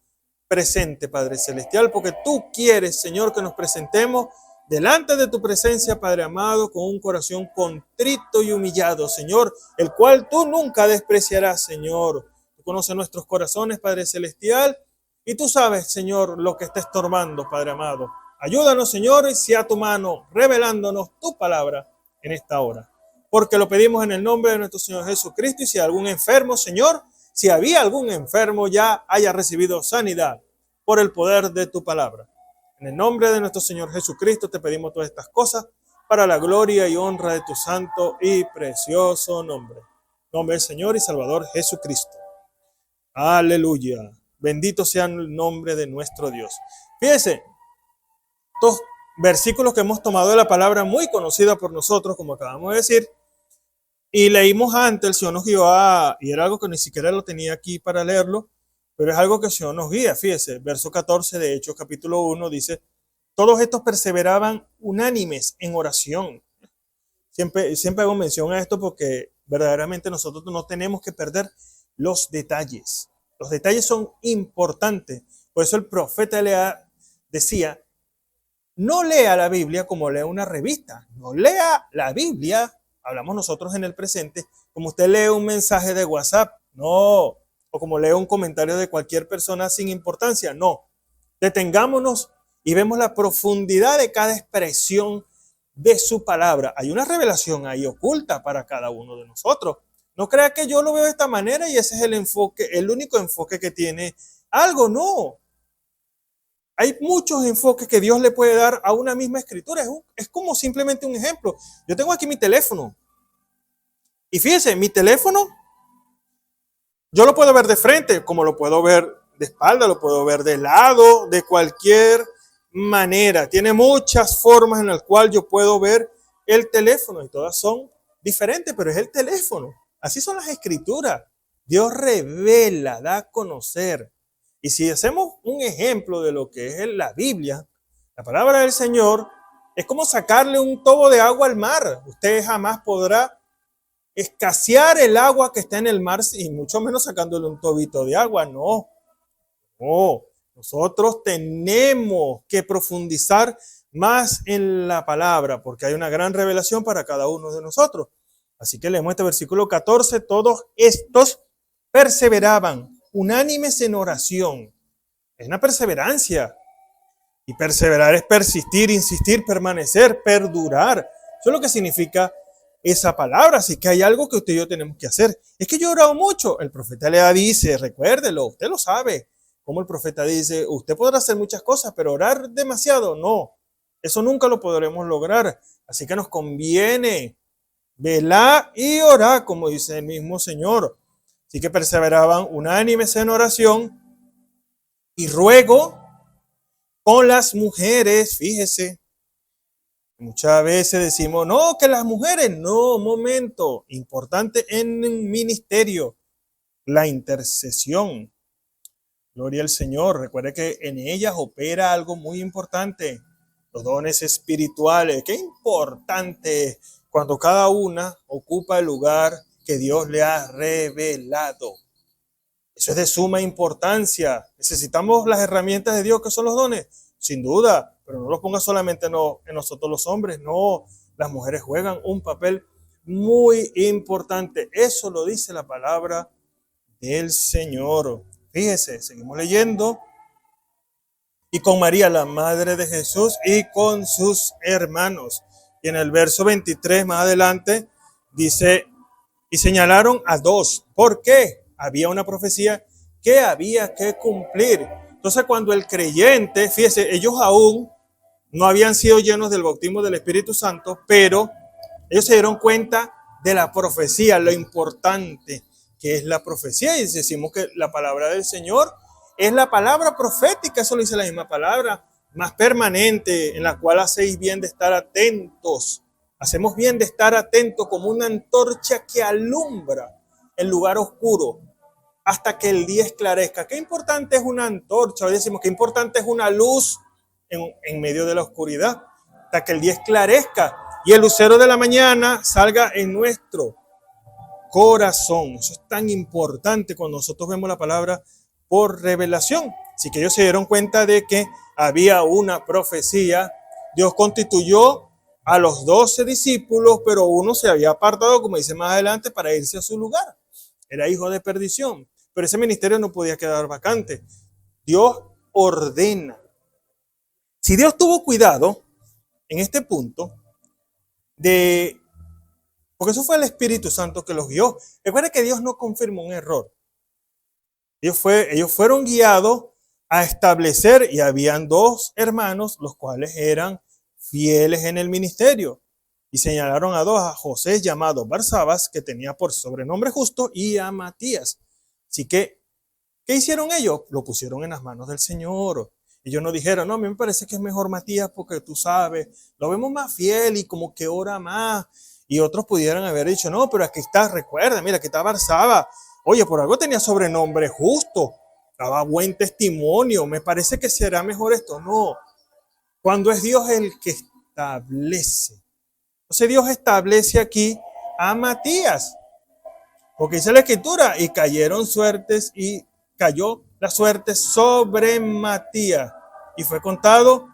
presente, Padre Celestial, porque tú quieres, Señor, que nos presentemos delante de tu presencia, Padre amado, con un corazón contrito y humillado, Señor, el cual tú nunca despreciarás, Señor. Tú conoces nuestros corazones, Padre Celestial, y tú sabes, Señor, lo que está estorbando, Padre amado. Ayúdanos, Señor, y sea tu mano revelándonos tu palabra en esta hora. Porque lo pedimos en el nombre de nuestro Señor Jesucristo, y si algún enfermo, Señor, si había algún enfermo, ya haya recibido sanidad por el poder de tu palabra. En el nombre de nuestro Señor Jesucristo te pedimos todas estas cosas para la gloria y honra de tu santo y precioso nombre. En nombre del Señor y Salvador Jesucristo. Aleluya. Bendito sea el nombre de nuestro Dios. Fíjense, estos versículos que hemos tomado de la palabra muy conocida por nosotros, como acabamos de decir, y leímos antes, el Señor nos guió y era algo que ni siquiera lo tenía aquí para leerlo, pero es algo que el Señor nos guía. Fíjese, verso 14 de Hechos, capítulo 1, dice, todos estos perseveraban unánimes en oración. Siempre hago mención a esto porque verdaderamente nosotros no tenemos que perder los detalles. Los detalles son importantes. Por eso el profeta decía, no lea la Biblia como lee una revista. No lea la Biblia, hablamos nosotros en el presente, como usted lee un mensaje de WhatsApp. No. O como lee un comentario de cualquier persona sin importancia. No. Detengámonos y vemos la profundidad de cada expresión de su palabra. Hay una revelación ahí oculta para cada uno de nosotros. No crea que yo lo veo de esta manera y ese es el enfoque, el único enfoque que tiene algo. No. Hay muchos enfoques que Dios le puede dar a una misma escritura. Es como simplemente un ejemplo. Yo tengo aquí mi teléfono. Y fíjense, mi teléfono, yo lo puedo ver de frente, como lo puedo ver de espalda, lo puedo ver de lado, de cualquier manera. Tiene muchas formas en las cuales yo puedo ver el teléfono y todas son diferentes, pero es el teléfono. Así son las escrituras. Dios revela, da a conocer. Y si hacemos un ejemplo de lo que es la Biblia, la palabra del Señor, es como sacarle un tobo de agua al mar. Usted jamás podrá escasear el agua que está en el mar y mucho menos sacándole un tobito de agua. No. Nosotros tenemos que profundizar más en la palabra porque hay una gran revelación para cada uno de nosotros. Así que leemos este versículo 14. Todos estos perseveraban unánimes en oración. Es una perseverancia. Y perseverar es persistir, insistir, permanecer, perdurar. Eso es lo que significa esa palabra. Así que hay algo que usted y yo tenemos que hacer. Es que yo he orado mucho. El profeta le dice, recuérdelo, usted lo sabe. Como el profeta dice, usted podrá hacer muchas cosas, pero orar demasiado, no. Eso nunca lo podremos lograr. Así que nos conviene velar y orar, como dice el mismo Señor. Así que perseveraban unánimes en oración y ruego con las mujeres. Fíjese, muchas veces decimos, no, que las mujeres, no, momento, importante en el ministerio, la intercesión. Gloria al Señor. Recuerde que en ellas opera algo muy importante, los dones espirituales. Qué importante cuando cada una ocupa el lugar que Dios le ha revelado. Eso es de suma importancia. Necesitamos las herramientas de Dios, que son los dones, sin duda, pero no los ponga solamente en nosotros los hombres. No, las mujeres juegan un papel muy importante. Eso lo dice la palabra del Señor. Fíjese, seguimos leyendo. Y con María, la madre de Jesús, y con sus hermanos. Y en el verso 23 más adelante dice, y señalaron a dos. ¿Por qué? había una profecía que había que cumplir. Entonces cuando el creyente, fíjese, ellos aún no habían sido llenos del bautismo del Espíritu Santo, pero ellos se dieron cuenta de la profecía, lo importante que es la profecía. Y decimos que la palabra del Señor es la palabra profética, eso lo dice la misma palabra, más permanente, en la cual hacéis bien de estar atentos. Hacemos bien de estar atentos como una antorcha que alumbra el lugar oscuro hasta que el día esclarezca. Qué importante es una antorcha. Hoy decimos que importante es una luz en medio de la oscuridad, hasta que el día esclarezca y el lucero de la mañana salga en nuestro corazón. Eso es tan importante cuando nosotros vemos la palabra por revelación. Así que ellos se dieron cuenta de que había una profecía. Dios constituyó a los 12 discípulos, pero uno se había apartado, como dice más adelante, para irse a su lugar. Era hijo de perdición, pero ese ministerio no podía quedar vacante. Dios ordena. Si Dios tuvo cuidado en este punto porque eso fue el Espíritu Santo que los guió. Recuerda que Dios no confirmó un error. Ellos fueron guiados a establecer, y habían 2 hermanos, los cuales eran fieles en el ministerio. Y señalaron a 2, a José llamado Barsabas, que tenía por sobrenombre Justo, y a Matías. Así que, ¿qué hicieron ellos? Lo pusieron en las manos del Señor. Ellos no dijeron, no, a mí me parece que es mejor Matías porque tú sabes, lo vemos más fiel y como que ora más. Y otros pudieran haber dicho, no, pero aquí está, recuerda, mira, aquí está Barsabas. Oye, por algo tenía sobrenombre Justo, daba buen testimonio, me parece que será mejor esto. No, cuando es Dios el que establece. Entonces Dios establece aquí a Matías, porque dice la Escritura, y cayeron suertes, y cayó la suerte sobre Matías, y fue contado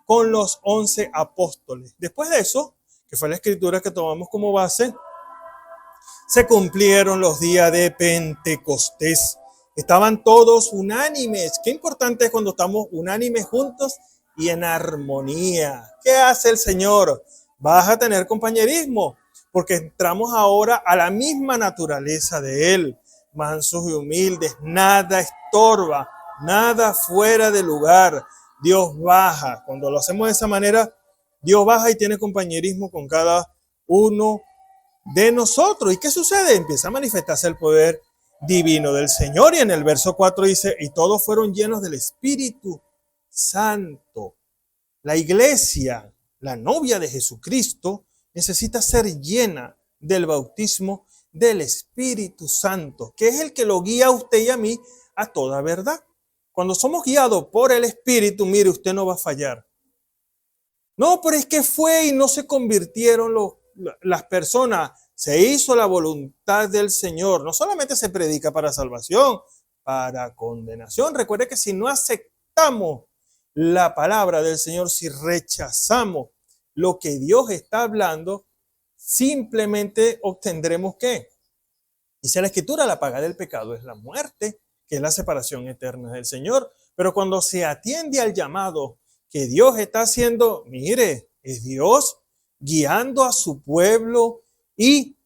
con los 11 apóstoles. Después de eso, que fue la Escritura que tomamos como base, se cumplieron los días de Pentecostés. Estaban todos unánimes. Qué importante es cuando estamos unánimes juntos y en armonía. ¿Qué hace el Señor? Vas a tener compañerismo, porque entramos ahora a la misma naturaleza de Él. Mansos y humildes, nada estorba, nada fuera de lugar. Dios baja. Cuando lo hacemos de esa manera, Dios baja y tiene compañerismo con cada uno de nosotros. ¿Y qué sucede? Empieza a manifestarse el poder divino del Señor. Y en el verso 4 dice, y todos fueron llenos del Espíritu Santo. La iglesia, la novia de Jesucristo, necesita ser llena del bautismo del Espíritu Santo, que es el que lo guía a usted y a mí a toda verdad. Cuando somos guiados por el Espíritu, mire, usted no va a fallar. No, pero es que fue y no se convirtieron las personas. Se hizo la voluntad del Señor. No solamente se predica para salvación, para condenación. Recuerde que si no aceptamos la palabra del Señor, si rechazamos lo que Dios está hablando, simplemente obtendremos ¿qué? Dice la Escritura, la paga del pecado es la muerte, que es la separación eterna del Señor. Pero cuando se atiende al llamado que Dios está haciendo, mire, es Dios guiando a su pueblo, y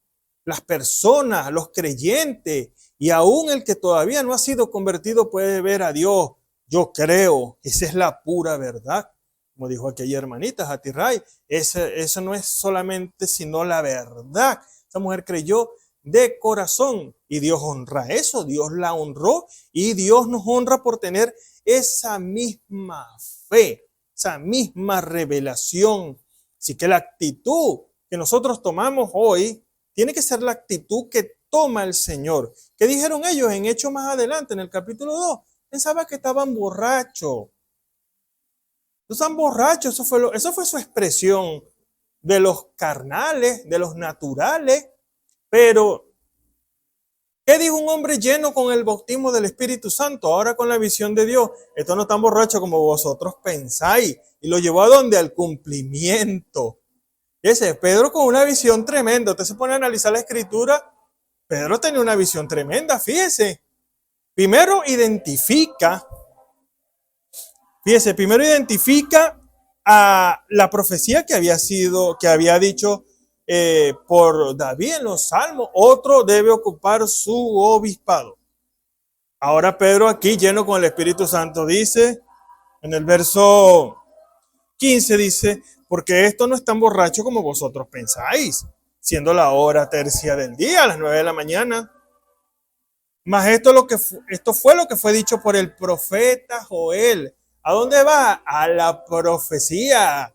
las personas, los creyentes, y aún el que todavía no ha sido convertido puede ver a Dios. Yo creo, esa es la pura verdad. Como dijo aquella hermanita, Hatirray, eso no es solamente sino la verdad. Esa mujer creyó de corazón y Dios honra eso, Dios la honró y Dios nos honra por tener esa misma fe, esa misma revelación. Así que la actitud que nosotros tomamos hoy tiene que ser la actitud que toma el Señor. ¿Qué dijeron ellos en Hechos más adelante, en el capítulo 2? Pensaba que estaban borrachos. Están borrachos, eso fue su expresión de los carnales, de los naturales. Pero, ¿qué dijo un hombre lleno con el bautismo del Espíritu Santo? Ahora con la visión de Dios, estos no están borrachos como vosotros pensáis. Y lo llevó ¿a dónde? Al cumplimiento. Ese es Pedro con una visión tremenda. Usted se pone a analizar la Escritura. Pedro tenía una visión tremenda, fíjese. Primero identifica a la profecía que había dicho por David en los Salmos. Otro debe ocupar su obispado. Ahora Pedro aquí, lleno con el Espíritu Santo, dice, en el verso 15 dice, porque esto no es tan borracho como vosotros pensáis, siendo la hora tercia del día, a las 9 de la mañana. Mas esto fue lo que fue dicho por el profeta Joel. ¿A dónde va? A la profecía.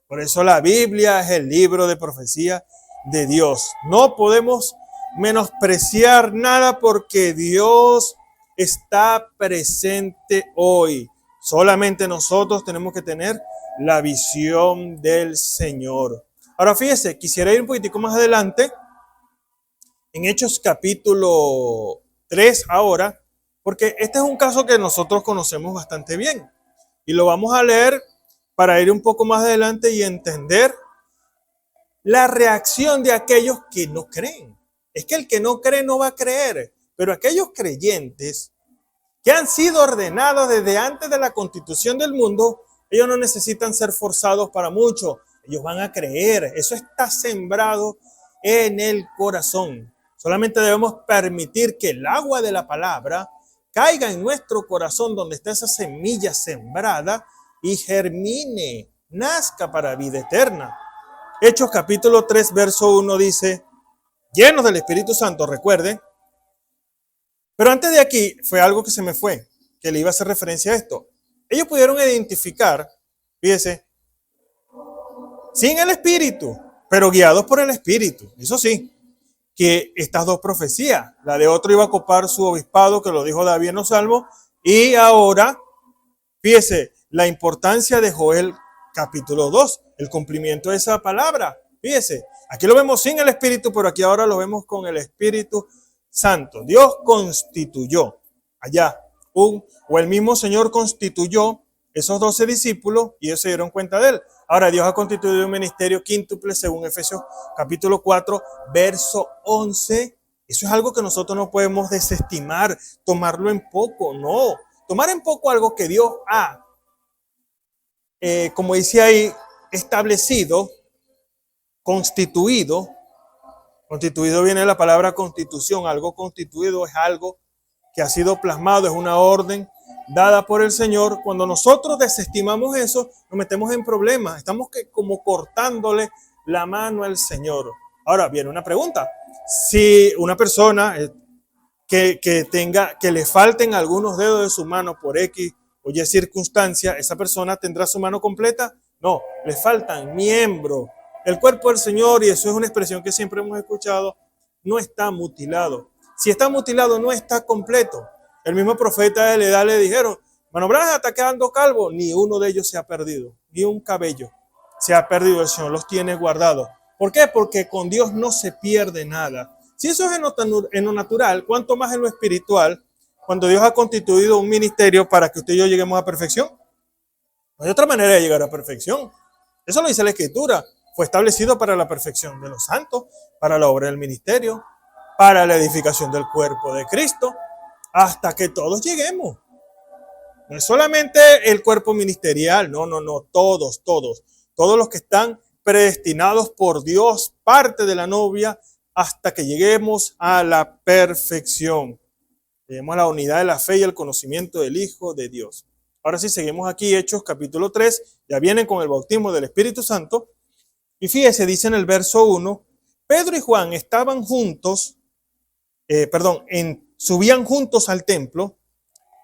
Por eso la Biblia es el libro de profecía de Dios. No podemos menospreciar nada porque Dios está presente hoy. Solamente nosotros tenemos que tener la visión del Señor. Ahora fíjese, quisiera ir un poquitico más adelante, en Hechos capítulo 3 ahora, porque este es un caso que nosotros conocemos bastante bien. Y lo vamos a leer para ir un poco más adelante y entender la reacción de aquellos que no creen. Es que el que no cree no va a creer, pero aquellos creyentes que han sido ordenados desde antes de la constitución del mundo, ellos no necesitan ser forzados para mucho. Ellos van a creer. Eso está sembrado en el corazón. Solamente debemos permitir que el agua de la palabra caiga en nuestro corazón donde está esa semilla sembrada y germine, nazca para vida eterna. Hechos capítulo 3, verso 1 dice, llenos del Espíritu Santo, recuerde. Pero antes de aquí fue algo que se me fue, que le iba a hacer referencia a esto. Ellos pudieron identificar, fíjese, sin el Espíritu, pero guiados por el Espíritu. Eso sí, que estas dos profecías, la de otro iba a copar su obispado, que lo dijo David en los Salmos, y ahora, fíjese, la importancia de Joel capítulo 2, el cumplimiento de esa palabra. Fíjese, aquí lo vemos sin el Espíritu, pero aquí ahora lo vemos con el Espíritu Santo. Dios constituyó allá o el mismo Señor constituyó esos 12 discípulos y ellos se dieron cuenta de él. Ahora Dios ha constituido un ministerio quíntuple según Efesios capítulo 4, verso 11. Eso es algo que nosotros no podemos desestimar, tomarlo en poco, no. Tomar en poco algo que Dios ha, como dice ahí, establecido, constituido. Constituido viene de la palabra constitución. Algo constituido es algo que ha sido plasmado, es una orden dada por el Señor. Cuando nosotros desestimamos eso, nos metemos en problemas. Estamos como cortándole la mano al Señor. Ahora viene una pregunta. Si una persona que le falten algunos dedos de su mano por X o Y circunstancia, ¿esa persona tendrá su mano completa? No, le faltan miembros. El cuerpo del Señor, y eso es una expresión que siempre hemos escuchado, no está mutilado. Si está mutilado, no está completo. El mismo profeta de la edad le dijeron, Mano Branham está quedando calvo. Ni uno de ellos se ha perdido, ni un cabello se ha perdido. El Señor los tiene guardados. ¿Por qué? Porque con Dios no se pierde nada. Si eso es en lo natural, ¿cuánto más en lo espiritual? Cuando Dios ha constituido un ministerio para que usted y yo lleguemos a perfección. No hay otra manera de llegar a perfección. Eso lo dice la Escritura. Fue establecido para la perfección de los santos, para la obra del ministerio, para la edificación del cuerpo de Cristo, hasta que todos lleguemos. No es solamente el cuerpo ministerial, no, todos los que están predestinados por Dios, parte de la novia, hasta que lleguemos a la perfección. Lleguemos a la unidad de la fe y el conocimiento del Hijo de Dios. Ahora sí, seguimos aquí, Hechos capítulo 3, ya vienen con el bautismo del Espíritu Santo. Y fíjese, dice en el verso 1, Pedro y Juan estaban juntos, subían juntos al templo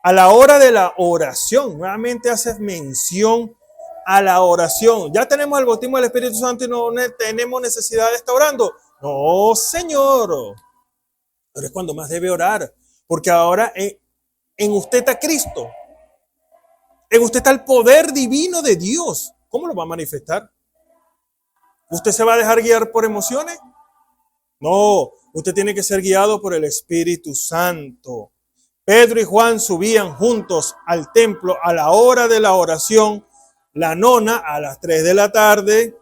a la hora de la oración. Nuevamente hace mención a la oración. Ya tenemos el bautismo del Espíritu Santo y no tenemos necesidad de estar orando. No, Señor. Pero es cuando más debe orar, porque ahora en usted está Cristo. En usted está el poder divino de Dios. ¿Cómo lo va a manifestar? ¿Usted se va a dejar guiar por emociones? No, usted tiene que ser guiado por el Espíritu Santo. Pedro y Juan subían juntos al templo a la hora de la oración, la nona, a las 3 de la tarde,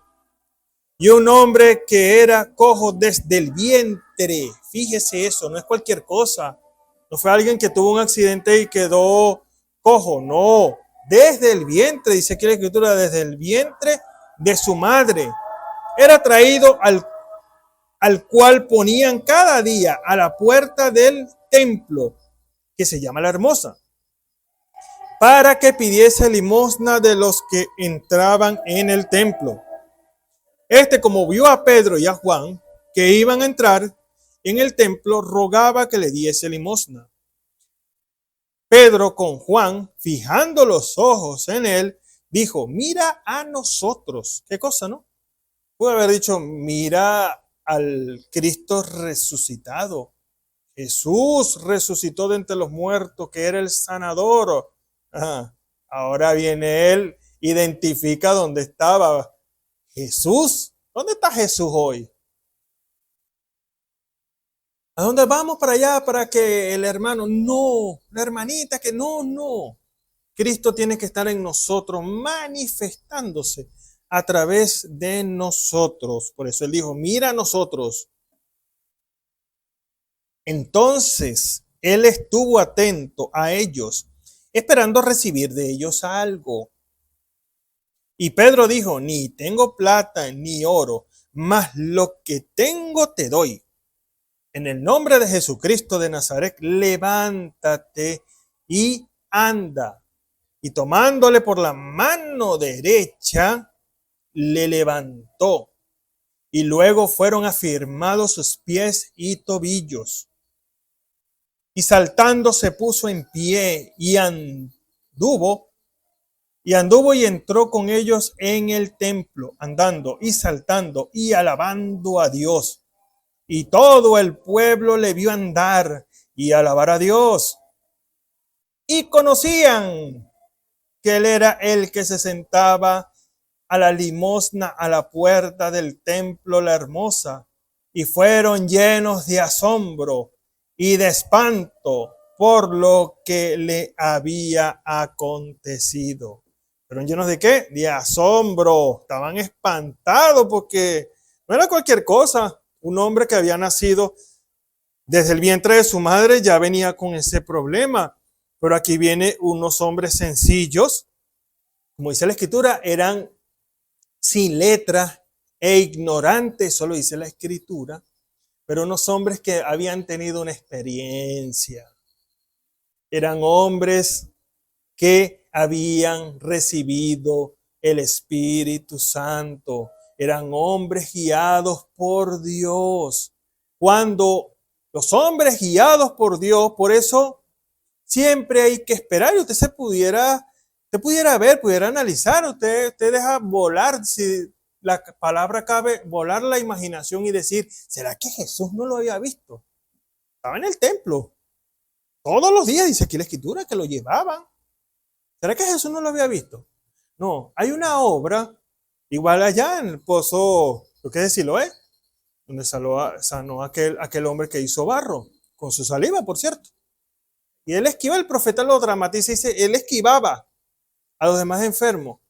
y un hombre que era cojo desde el vientre. Fíjese eso, no es cualquier cosa. No fue alguien que tuvo un accidente y quedó cojo, no. Desde el vientre, dice aquí la Escritura, desde el vientre de su madre. Era traído al cual ponían cada día a la puerta del templo que se llama La Hermosa, para que pidiese limosna de los que entraban en el templo. Como vio a Pedro y a Juan que iban a entrar en el templo, rogaba que le diese limosna. Pedro con Juan, fijando los ojos en él, dijo, mira a nosotros. ¿Qué cosa, no? Pudo haber dicho, mira al Cristo resucitado. Jesús resucitó de entre los muertos, que era el sanador. Ahora viene él, identifica dónde estaba Jesús. ¿Dónde está Jesús hoy? ¿A dónde vamos para allá para que el hermano? No, la hermanita que no. Cristo tiene que estar en nosotros, manifestándose a través de nosotros. Por eso él dijo, mira a nosotros. Entonces, él estuvo atento a ellos, esperando recibir de ellos algo. Y Pedro dijo, ni tengo plata ni oro, mas lo que tengo te doy. En el nombre de Jesucristo de Nazaret, levántate y anda. Y tomándole por la mano derecha, le levantó. Y luego fueron afirmados sus pies y tobillos. Y saltando se puso en pie y anduvo y entró con ellos en el templo, andando y saltando y alabando a Dios. Y todo el pueblo le vio andar y alabar a Dios. Y conocían que él era el que se sentaba a la limosna a la puerta del templo La Hermosa. Y fueron llenos de asombro y de espanto por lo que le había acontecido. ¿Fueron llenos de qué? De asombro. Estaban espantados porque no era cualquier cosa. Un hombre que había nacido desde el vientre de su madre ya venía con ese problema. Pero aquí viene unos hombres sencillos, como dice la Escritura, eran sin letra e ignorantes, solo dice la Escritura, pero unos hombres que habían tenido una experiencia. Eran hombres que habían recibido el Espíritu Santo. Eran hombres guiados por Dios. Cuando los hombres guiados por Dios, por eso siempre hay que esperar. Y usted pudiera ver, pudiera analizar. Usted deja volar, si la palabra cabe, volar la imaginación y decir, ¿será que Jesús no lo había visto? Estaba en el templo. Todos los días, dice aquí la Escritura, que lo llevaban. ¿Será que Jesús no lo había visto? No, hay una obra igual allá en el pozo, lo que es Siloé, donde sanó aquel hombre que hizo barro, con su saliva, por cierto. Y él esquiva, el profeta lo dramatiza y dice, él esquivaba a los demás enfermos.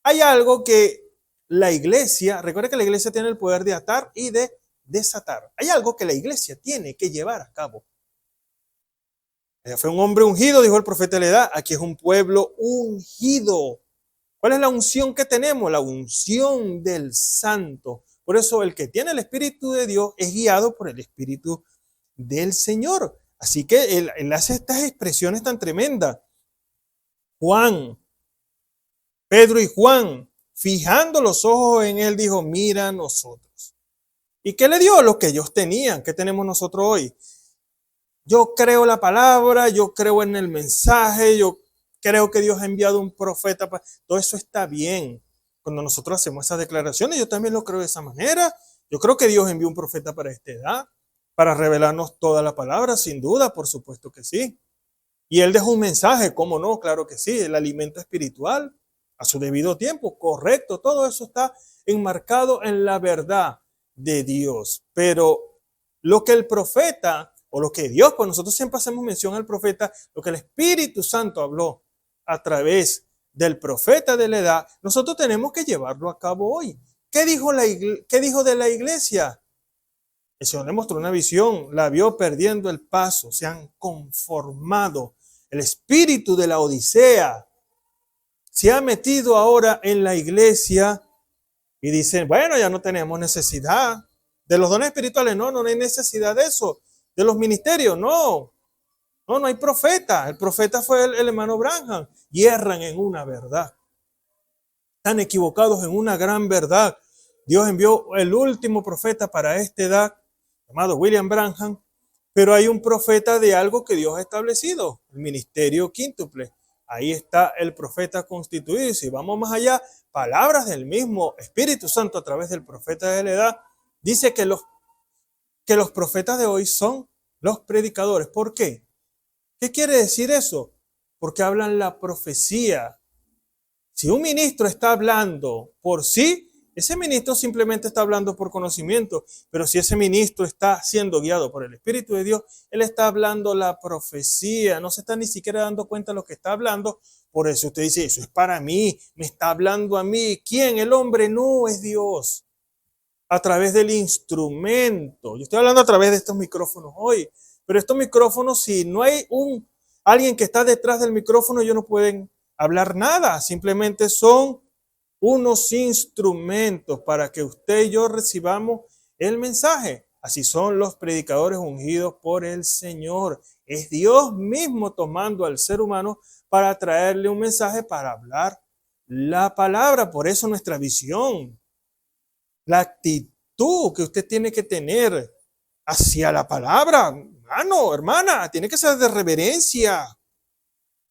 Hay algo que la iglesia, recuerda que la iglesia tiene el poder de atar y de desatar. Hay algo que la iglesia tiene que llevar a cabo. Ella fue un hombre ungido, dijo el profeta de la edad. Aquí es un pueblo ungido. ¿Cuál es la unción que tenemos? La unción del Santo. Por eso el que tiene el Espíritu de Dios es guiado por el Espíritu del Señor. Así que él hace estas expresiones tan tremendas. Pedro y Juan, fijando los ojos en él, dijo, mira a nosotros. ¿Y qué le dio? Lo que ellos tenían. ¿Qué tenemos nosotros hoy? Yo creo la palabra, yo creo en el mensaje, yo creo que Dios ha enviado un profeta. Todo eso está bien. Cuando nosotros hacemos esas declaraciones, yo también lo creo de esa manera. Yo creo que Dios envió un profeta para esta edad, para revelarnos toda la palabra, sin duda, por supuesto que sí. Y Él dejó un mensaje, ¿cómo no? Claro que sí, el alimento espiritual, a su debido tiempo, correcto. Todo eso está enmarcado en la verdad de Dios. Pero lo que el profeta, o lo que Dios, pues nosotros siempre hacemos mención al profeta, lo que el Espíritu Santo habló a través del profeta de la edad, nosotros tenemos que llevarlo a cabo hoy. ¿Qué dijo de la iglesia? El Señor le mostró una visión, la vio perdiendo el paso, se han conformado. El espíritu de la Odisea se ha metido ahora en la iglesia y dicen, bueno, ya no tenemos necesidad de los dones espirituales. No hay necesidad de eso. De los ministerios, no. No, no hay profeta. El profeta fue el hermano Branham. Y erran en una verdad. Están equivocados en una gran verdad. Dios envió el último profeta para esta edad, llamado William Branham, pero hay un profeta de algo que Dios ha establecido, el ministerio quíntuple. Ahí está el profeta constituido. Y si vamos más allá, palabras del mismo Espíritu Santo a través del profeta de la edad, dice que los profetas de hoy son los predicadores. ¿Por qué? ¿Qué quiere decir eso? Porque hablan la profecía. Si un ministro está hablando por sí, ese ministro simplemente está hablando por conocimiento, pero si ese ministro está siendo guiado por el Espíritu de Dios, él está hablando la profecía, no se está ni siquiera dando cuenta de lo que está hablando. Por eso usted dice, eso es para mí, me está hablando a mí. ¿Quién? El hombre, no, es Dios. A través del instrumento. Yo estoy hablando a través de estos micrófonos hoy, pero estos micrófonos, si no hay alguien que está detrás del micrófono, ellos no pueden hablar nada, simplemente son unos instrumentos para que usted y yo recibamos el mensaje. Así son los predicadores ungidos por el Señor. Es Dios mismo tomando al ser humano para traerle un mensaje, para hablar la palabra. Por eso nuestra visión, la actitud que usted tiene que tener hacia la palabra, hermano, hermana, tiene que ser de reverencia.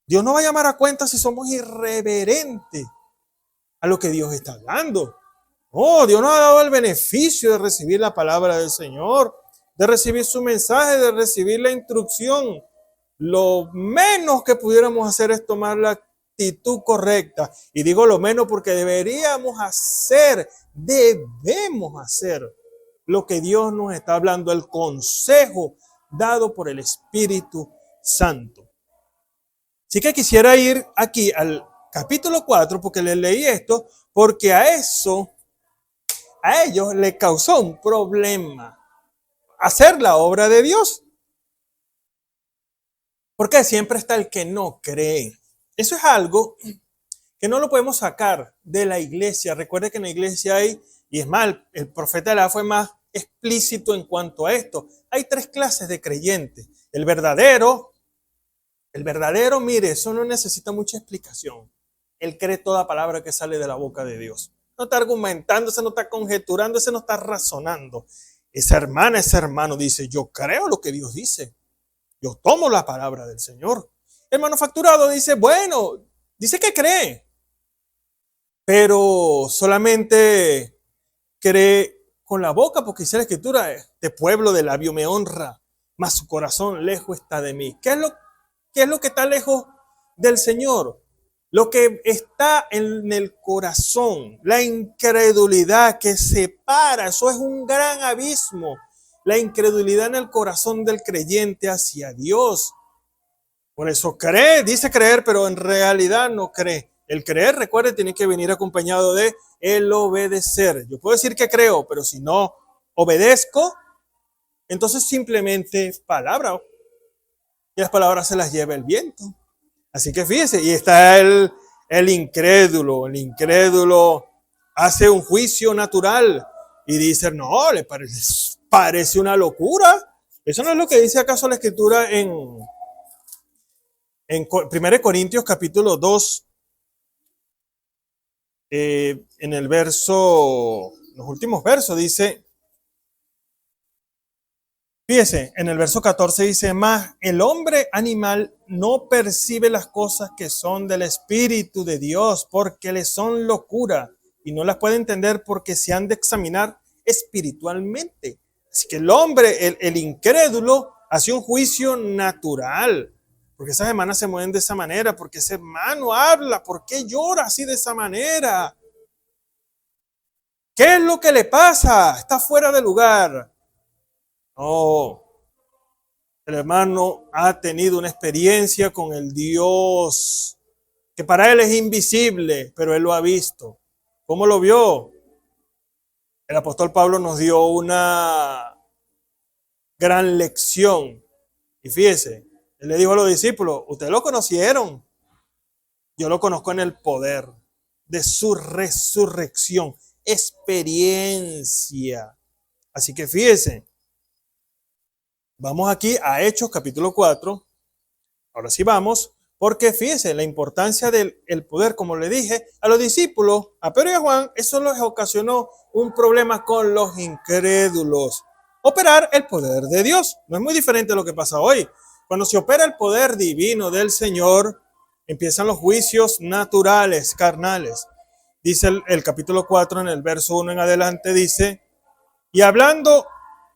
Dios no va a llamar a cuenta si somos irreverentes a lo que Dios está hablando. No, Dios nos ha dado el beneficio de recibir la palabra del Señor, de recibir su mensaje, de recibir la instrucción. Lo menos que pudiéramos hacer es tomar la actitud correcta. Y digo lo menos porque debemos hacer lo que Dios nos está hablando, el consejo dado por el Espíritu Santo. Así que quisiera ir aquí al capítulo 4, porque les leí esto, porque a ellos les causó un problema hacer la obra de Dios. Porque siempre está el que no cree. Eso es algo que no lo podemos sacar de la iglesia. Recuerde que en la iglesia hay, y es más, el profeta Elá fue más explícito en cuanto a esto. Hay 3 clases de creyentes. El verdadero, mire, eso no necesita mucha explicación. Él cree toda palabra que sale de la boca de Dios. No está argumentando, ese no está conjeturando, ese no está razonando. Esa hermana, ese hermano dice, yo creo lo que Dios dice. Yo tomo la palabra del Señor. El manufacturado dice, bueno, dice que cree, pero solamente cree con la boca, porque dice la Escritura, de pueblo de labio me honra, mas su corazón lejos está de mí. ¿Qué es lo que está lejos del Señor? Lo que está en el corazón, la incredulidad que separa, eso es un gran abismo. La incredulidad en el corazón del creyente hacia Dios. Por eso cree, dice creer, pero en realidad no cree. El creer, recuerde, tiene que venir acompañado de el obedecer. Yo puedo decir que creo, pero si no obedezco, entonces simplemente palabra. Y las palabras se las lleva el viento. Así que fíjese, y está el incrédulo. El incrédulo hace un juicio natural y dice, no, le parece una locura. Eso no es lo que dice acaso la Escritura en 1 Corintios capítulo 2, en el verso, los últimos versos dice, fíjese, en el verso 14 dice, más el hombre animal no percibe las cosas que son del Espíritu de Dios, porque le son locura, y no las puede entender porque se han de examinar espiritualmente. Así que el hombre, el incrédulo, hace un juicio natural, porque esas hermanas se mueven de esa manera, porque ese hermano habla, ¿por qué llora así de esa manera? ¿Qué es lo que le pasa? Está fuera de lugar. No, el hermano ha tenido una experiencia con el Dios que para él es invisible, pero él lo ha visto. ¿Cómo lo vio? El apóstol Pablo nos dio una gran lección. Y fíjese, él le dijo a los discípulos, ustedes lo conocieron, yo lo conozco en el poder de su resurrección, experiencia. Así que fíjese, vamos aquí a Hechos capítulo 4 Ahora sí vamos, porque fíjense la importancia del poder, como le dije, a los discípulos, a Pedro y a Juan, eso les ocasionó un problema con los incrédulos. Operar el poder de Dios. No es muy diferente a lo que pasa hoy. Cuando se opera el poder divino del Señor, empiezan los juicios naturales, carnales. Dice el capítulo 4, en el verso 1 en adelante, dice, y hablando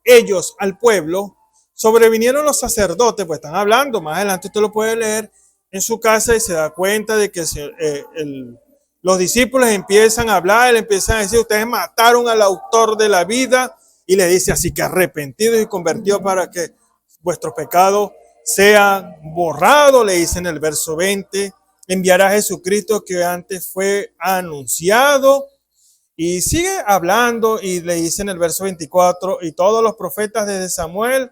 ellos al pueblo, sobrevinieron los sacerdotes, pues están hablando, más adelante usted lo puede leer en su casa y se da cuenta de que los discípulos empiezan a hablar, le empiezan a decir, ustedes mataron al autor de la vida, y le dice, así que arrepentidos y convertidos para que vuestros pecados sean borrados, le dice en el verso 20, enviará a Jesucristo que antes fue anunciado, y sigue hablando y le dice en el verso 24, y todos los profetas desde Samuel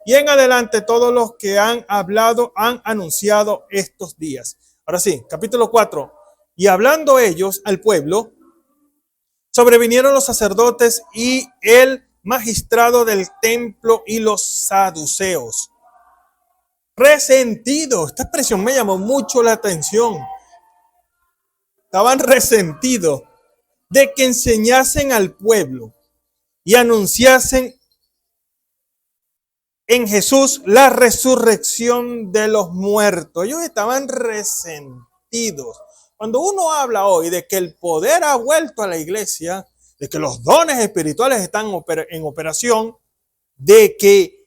y en adelante todos los que han hablado han anunciado estos días. Ahora sí, capítulo 4. Y hablando ellos al pueblo, sobrevinieron los sacerdotes y el magistrado del templo y los saduceos. Resentidos. Esta expresión me llamó mucho la atención. Estaban resentidos de que enseñasen al pueblo y anunciasen en Jesús la resurrección de los muertos. Ellos estaban resentidos. Cuando uno habla hoy de que el poder ha vuelto a la iglesia, de que los dones espirituales están en operación, de que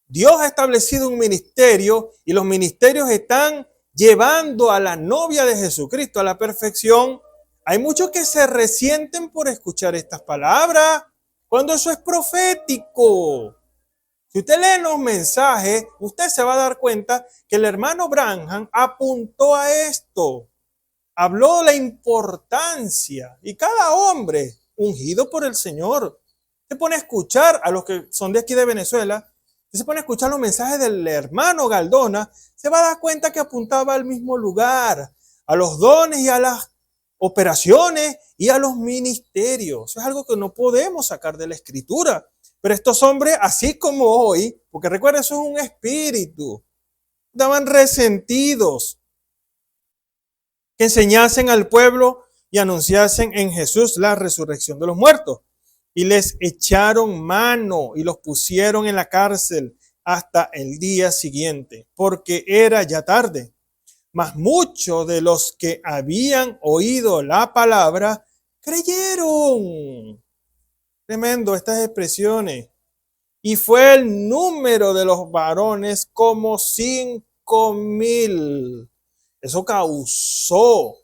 Dios ha establecido un ministerio y los ministerios están llevando a la novia de Jesucristo a la perfección, hay muchos que se resienten por escuchar estas palabras cuando eso es profético. Si usted lee los mensajes, usted se va a dar cuenta que el hermano Branham apuntó a esto. Habló de la importancia y cada hombre ungido por el Señor se pone a escuchar a los que son de aquí de Venezuela, se pone a escuchar los mensajes del hermano Galdona, se va a dar cuenta que apuntaba al mismo lugar, a los dones y a las operaciones y a los ministerios. Eso es algo que no podemos sacar de la Escritura. Pero estos hombres, así como hoy, porque recuerda, eso es un espíritu, estaban resentidos, que enseñasen al pueblo y anunciasen en Jesús la resurrección de los muertos. Y les echaron mano y los pusieron en la cárcel hasta el día siguiente, porque era ya tarde. Mas muchos de los que habían oído la palabra creyeron. Tremendo estas expresiones. Y fue el número de los varones como 5,000. Eso causó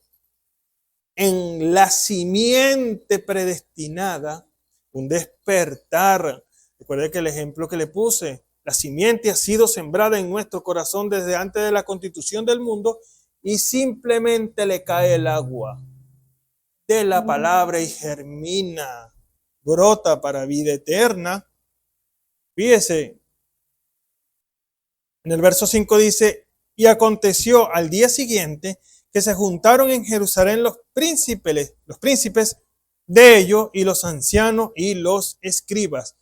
en la simiente predestinada un despertar. Recuerde que el ejemplo que le puse, la simiente ha sido sembrada en nuestro corazón desde antes de la constitución del mundo y simplemente le cae el agua de la palabra y germina, brota para vida eterna. Fíjese, en el verso 5 dice, y aconteció al día siguiente que se juntaron en Jerusalén los príncipes de ellos y los ancianos y los escribas.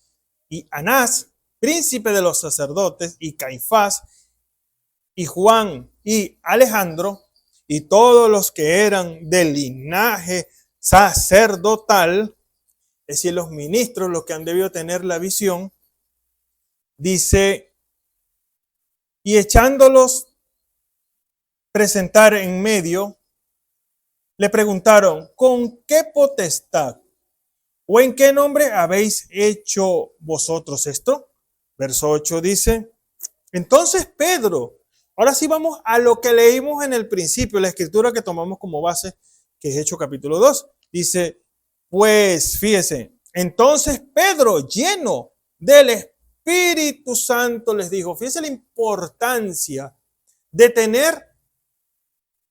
Y Anás, príncipe de los sacerdotes, y Caifás, y Juan, y Alejandro, y todos los que eran del linaje sacerdotal, es decir, los ministros, los que han debido tener la visión, dice, y echándolos presentar en medio, le preguntaron, ¿con qué potestad o en qué nombre habéis hecho vosotros esto? Verso 8 dice, entonces Pedro, ahora sí vamos a lo que leímos en el principio, la escritura que tomamos como base, que es Hechos capítulo 2, dice, pues fíjese, entonces Pedro, lleno del Espíritu Santo, les dijo, fíjese la importancia de tener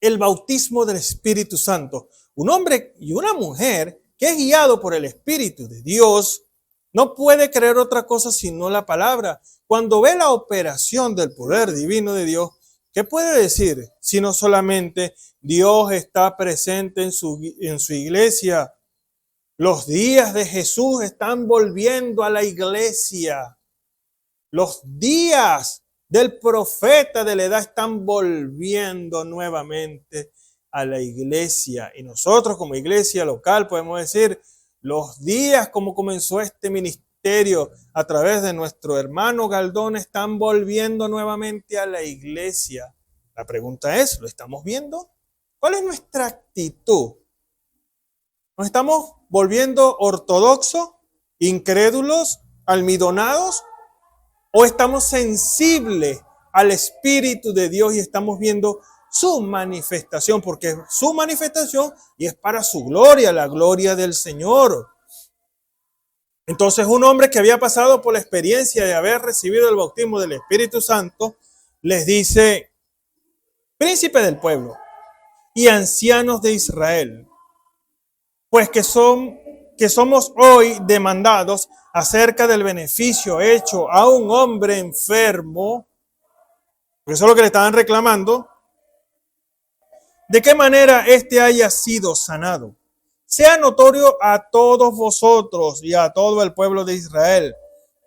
el bautismo del Espíritu Santo. Un hombre y una mujer que es guiado por el Espíritu de Dios no puede creer otra cosa sino la palabra. Cuando ve la operación del poder divino de Dios, ¿qué puede decir? Sino solamente Dios está presente en su iglesia. Los días de Jesús están volviendo a la iglesia. Los días del profeta de la edad están volviendo nuevamente a la iglesia. Y nosotros como iglesia local podemos decir, los días como comenzó este ministerio a través de nuestro hermano Galdón están volviendo nuevamente a la iglesia. La pregunta es, ¿lo estamos viendo? ¿Cuál es nuestra actitud? ¿Nos estamos volviendo ortodoxos, incrédulos, almidonados? ¿O estamos sensibles al Espíritu de Dios y estamos viendo su manifestación? Porque es su manifestación y es para su gloria, la gloria del Señor. Entonces un hombre que había pasado por la experiencia de haber recibido el bautismo del Espíritu Santo, les dice, príncipe del pueblo y ancianos de Israel, pues que somos hoy demandados acerca del beneficio hecho a un hombre enfermo, porque eso es lo que le estaban reclamando, de qué manera éste haya sido sanado. Sea notorio a todos vosotros y a todo el pueblo de Israel,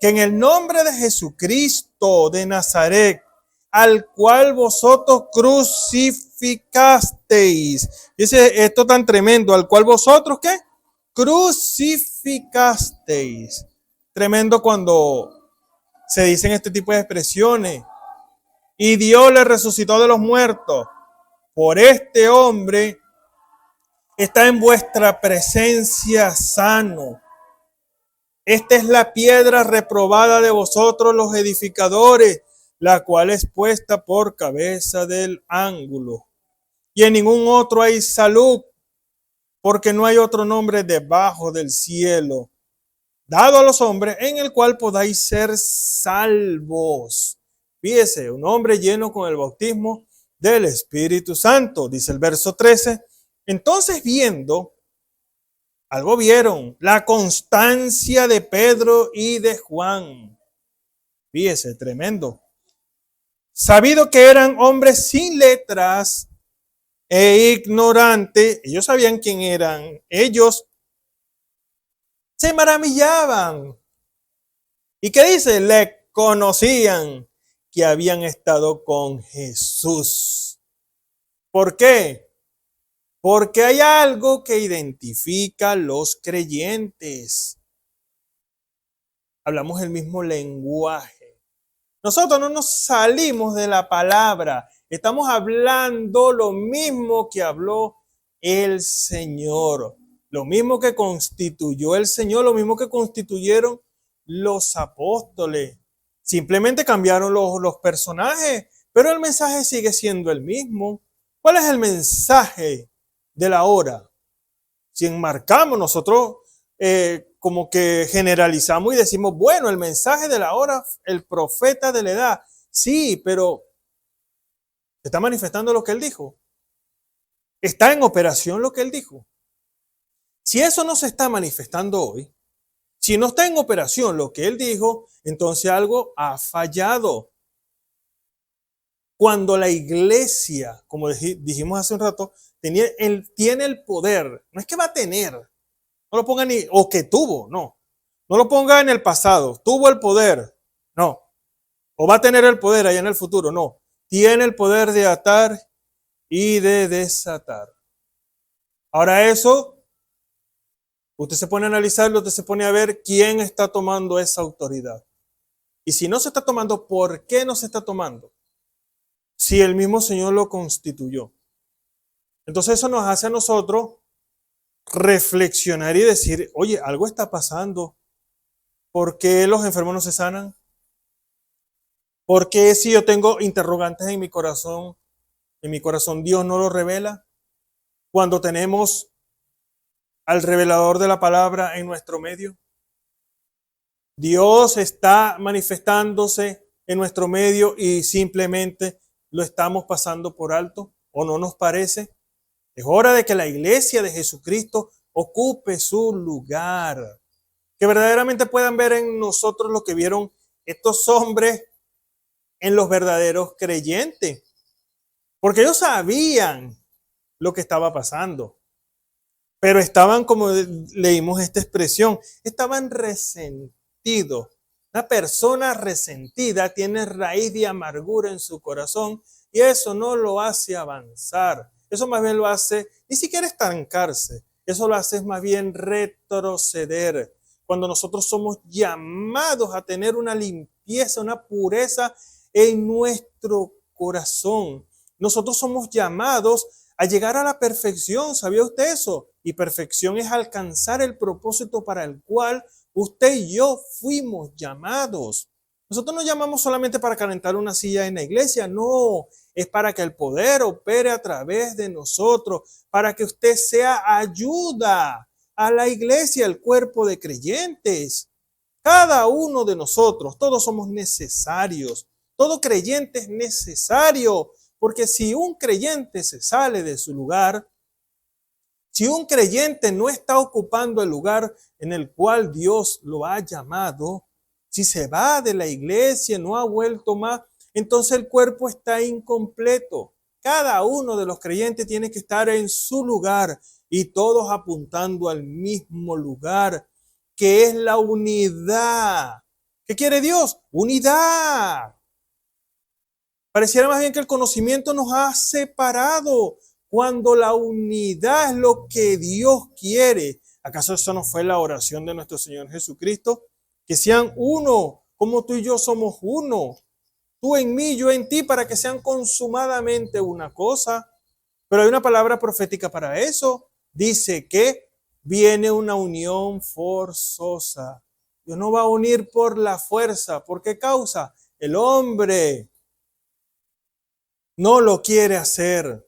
que en el nombre de Jesucristo de Nazaret, al cual vosotros crucificasteis. Dice esto tan tremendo, al cual vosotros, ¿qué? Crucificasteis. Tremendo cuando se dicen este tipo de expresiones. Y Dios le resucitó de los muertos. Por este hombre está en vuestra presencia sano. Esta es la piedra reprobada de vosotros los edificadores, la cual es puesta por cabeza del ángulo. Y en ningún otro hay salud, porque no hay otro nombre debajo del cielo dado a los hombres en el cual podáis ser salvos. Fíjese, un hombre lleno con el bautismo del Espíritu Santo, dice el verso 13. Entonces algo vieron, la constancia de Pedro y de Juan. Fíjese, tremendo. Sabido que eran hombres sin letras e ignorantes, ellos sabían quién eran, ellos se maravillaban. ¿Y qué dice? Le conocían que habían estado con Jesús. ¿Por qué? Porque hay algo que identifica a los creyentes. Hablamos el mismo lenguaje. Nosotros no nos salimos de la palabra. Estamos hablando lo mismo que habló el Señor. Lo mismo que constituyó el Señor, lo mismo que constituyeron los apóstoles. Simplemente cambiaron los personajes, pero el mensaje sigue siendo el mismo. ¿Cuál es el mensaje de la hora? Si enmarcamos nosotros como que generalizamos y decimos, bueno, el mensaje de la hora, el profeta de la edad. Sí, pero ¿está manifestando lo que él dijo? ¿Está en operación lo que él dijo? Si eso no se está manifestando hoy, si no está en operación lo que él dijo, entonces algo ha fallado. Cuando la iglesia, como dijimos hace un rato, tiene el poder, no es que va a tener, no lo ponga ni, o que tuvo, no lo ponga en el pasado, tuvo el poder, no, o va a tener el poder allá en el futuro, no, tiene el poder de atar y de desatar. Ahora eso, usted se pone a analizarlo, usted se pone a ver quién está tomando esa autoridad. Y si no se está tomando, ¿por qué no se está tomando? Si el mismo Señor lo constituyó. Entonces eso nos hace a nosotros reflexionar y decir, oye, algo está pasando. ¿Por qué los enfermos no se sanan? ¿Por qué si yo tengo interrogantes en mi corazón Dios no lo revela? Cuando tenemos al revelador de la palabra en nuestro medio. Dios está manifestándose en nuestro medio y simplemente lo estamos pasando por alto, ¿o no nos parece? Es hora de que la iglesia de Jesucristo ocupe su lugar, que verdaderamente puedan ver en nosotros lo que vieron estos hombres en los verdaderos creyentes, porque ellos sabían lo que estaba pasando, pero estaban, como leímos esta expresión, estaban resentidos. Una persona resentida tiene raíz de amargura en su corazón y eso no lo hace avanzar. Eso más bien lo hace ni siquiera estancarse. Eso lo hace más bien retroceder. Cuando nosotros somos llamados a tener una limpieza, una pureza en nuestro corazón. Nosotros somos llamados a llegar a la perfección. ¿Sabía usted eso? Y perfección es alcanzar el propósito para el cual usted y yo fuimos llamados. Nosotros no llamamos solamente para calentar una silla en la iglesia, no, es para que el poder opere a través de nosotros, para que usted sea ayuda a la iglesia, al cuerpo de creyentes. Cada uno de nosotros, todos somos necesarios, todo creyente es necesario, porque si un creyente se sale de su lugar, si un creyente no está ocupando el lugar en el cual Dios lo ha llamado, si se va de la iglesia, no ha vuelto más, entonces el cuerpo está incompleto. Cada uno de los creyentes tiene que estar en su lugar y todos apuntando al mismo lugar, que es la unidad. ¿Qué quiere Dios? Unidad. Pareciera más bien que el conocimiento nos ha separado, cuando la unidad es lo que Dios quiere. ¿Acaso eso no fue la oración de nuestro Señor Jesucristo? Que sean uno, como tú y yo somos uno. Tú en mí, yo en ti, para que sean consumadamente una cosa. Pero hay una palabra profética para eso. Dice que viene una unión forzosa. Dios no va a unir por la fuerza. ¿Por qué causa? El hombre no lo quiere hacer.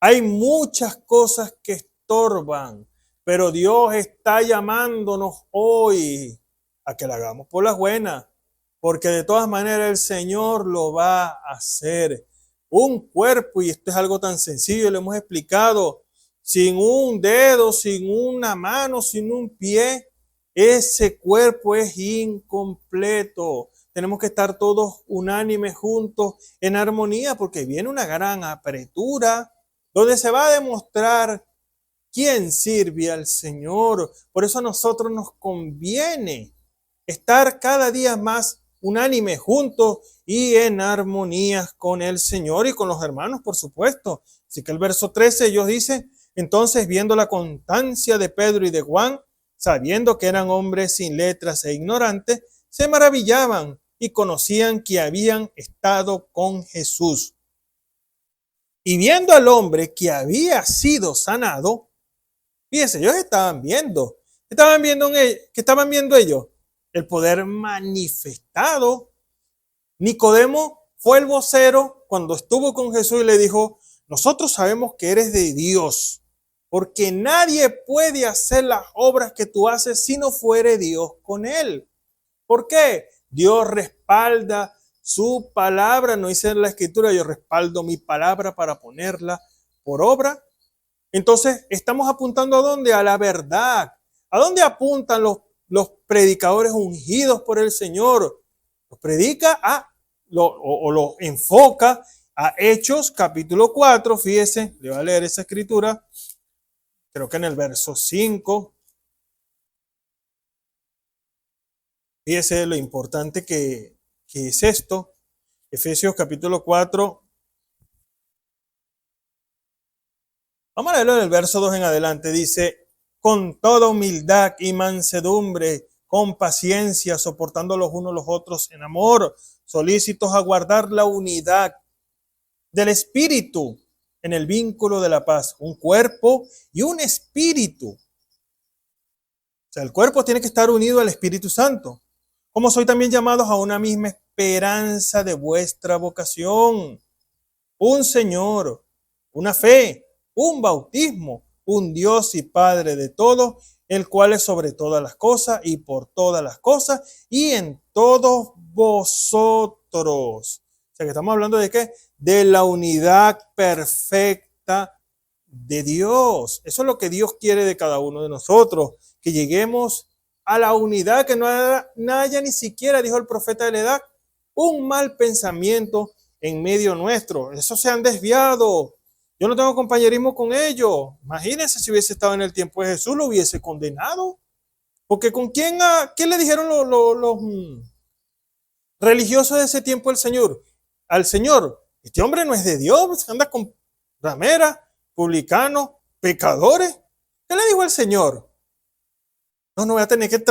Hay muchas cosas que estorban, pero Dios está llamándonos hoy a que la hagamos por las buenas, porque de todas maneras el Señor lo va a hacer. Un cuerpo, y esto es algo tan sencillo, lo hemos explicado, sin un dedo, sin una mano, sin un pie, ese cuerpo es incompleto. Tenemos que estar todos unánimes juntos en armonía, porque viene una gran apretura donde se va a demostrar quién sirve al Señor. Por eso a nosotros nos conviene estar cada día más unánimes juntos y en armonía con el Señor y con los hermanos, por supuesto. Así que el verso 13 ellos dicen: entonces, viendo la constancia de Pedro y de Juan, sabiendo que eran hombres sin letras e ignorantes, se maravillaban y conocían que habían estado con Jesús. Y viendo al hombre que había sido sanado, fíjense, ellos estaban viendo. ¿Qué estaban viendo ellos? El poder manifestado. Nicodemo fue el vocero cuando estuvo con Jesús y le dijo: nosotros sabemos que eres de Dios, porque nadie puede hacer las obras que tú haces si no fuere Dios con él. ¿Por qué? Dios respalda su palabra, no dice en la escritura: yo respaldo mi palabra para ponerla por obra. Entonces, estamos apuntando ¿a dónde? A la verdad. ¿A dónde apuntan los predicadores ungidos por el Señor? Los predica o lo enfoca a Hechos capítulo 4. Fíjese, le voy a leer esa escritura, creo que en el verso 5. Fíjese lo importante que es esto. Efesios capítulo 4. Vamos a leerlo del verso 2 en adelante. Dice: con toda humildad y mansedumbre, con paciencia, soportando los unos los otros en amor, solícitos a guardar la unidad del espíritu en el vínculo de la paz. Un cuerpo y un espíritu. O sea, el cuerpo tiene que estar unido al Espíritu Santo. Como soy también llamados a una misma esperanza de vuestra vocación. Un Señor, una fe, un bautismo, un Dios y Padre de todos, el cual es sobre todas las cosas y por todas las cosas y en todos vosotros. O sea que estamos hablando de ¿qué? De la unidad perfecta de Dios. Eso es lo que Dios quiere de cada uno de nosotros, que lleguemos a la unidad, que no haya ni siquiera, dijo el profeta de la edad, un mal pensamiento en medio nuestro. Esos se han desviado. Yo no tengo compañerismo con ellos. Imagínense si hubiese estado en el tiempo de Jesús, lo hubiese condenado. Porque ¿con qué le dijeron los religiosos de ese tiempo al Señor? Al Señor, este hombre no es de Dios, anda con rameras, publicanos, pecadores. ¿Qué le dijo el Señor? No voy a tener que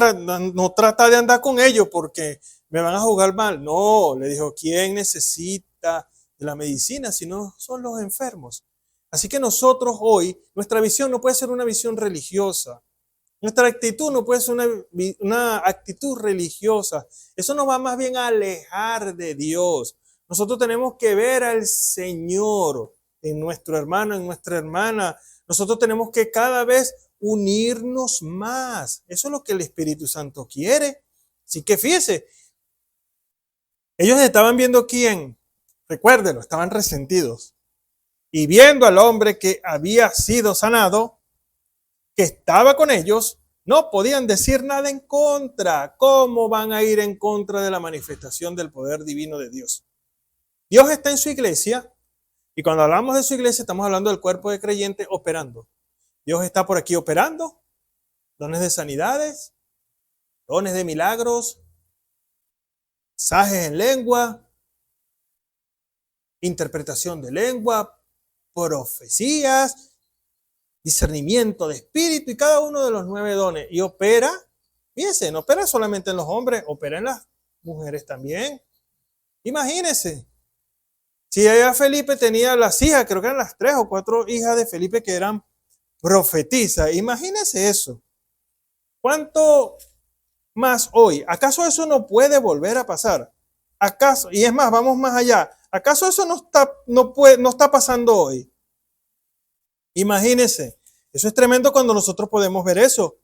no tratar de andar con ellos porque me van a jugar mal. No, le dijo, ¿quién necesita de la medicina si no son los enfermos? Así que nosotros hoy, nuestra visión no puede ser una visión religiosa. Nuestra actitud no puede ser una actitud religiosa. Eso nos va más bien a alejar de Dios. Nosotros tenemos que ver al Señor en nuestro hermano, en nuestra hermana. Nosotros tenemos que cada vez unirnos más. Eso es lo que el Espíritu Santo quiere. Así que fíjese, ellos estaban viendo quién, recuérdenlo, estaban resentidos. Y viendo al hombre que había sido sanado, que estaba con ellos, no podían decir nada en contra. ¿Cómo van a ir en contra de la manifestación del poder divino de Dios? Dios está en su iglesia, y cuando hablamos de su iglesia estamos hablando del cuerpo de creyentes operando. Dios está por aquí operando, dones de sanidades, dones de milagros, mensajes en lengua, interpretación de lengua, profecías, discernimiento de espíritu y cada uno de los 9 dones. Y opera, fíjense, no opera solamente en los hombres, opera en las mujeres también. Imagínense, si allá Felipe tenía las hijas, creo que eran las 3 o 4 hijas de Felipe que eran profetizas. Imagínense eso. ¿Cuánto más hoy? ¿Acaso eso no puede volver a pasar? ¿Acaso? Y es más, vamos más allá. ¿Acaso eso no está pasando hoy? Imagínense, eso es tremendo cuando nosotros podemos ver eso.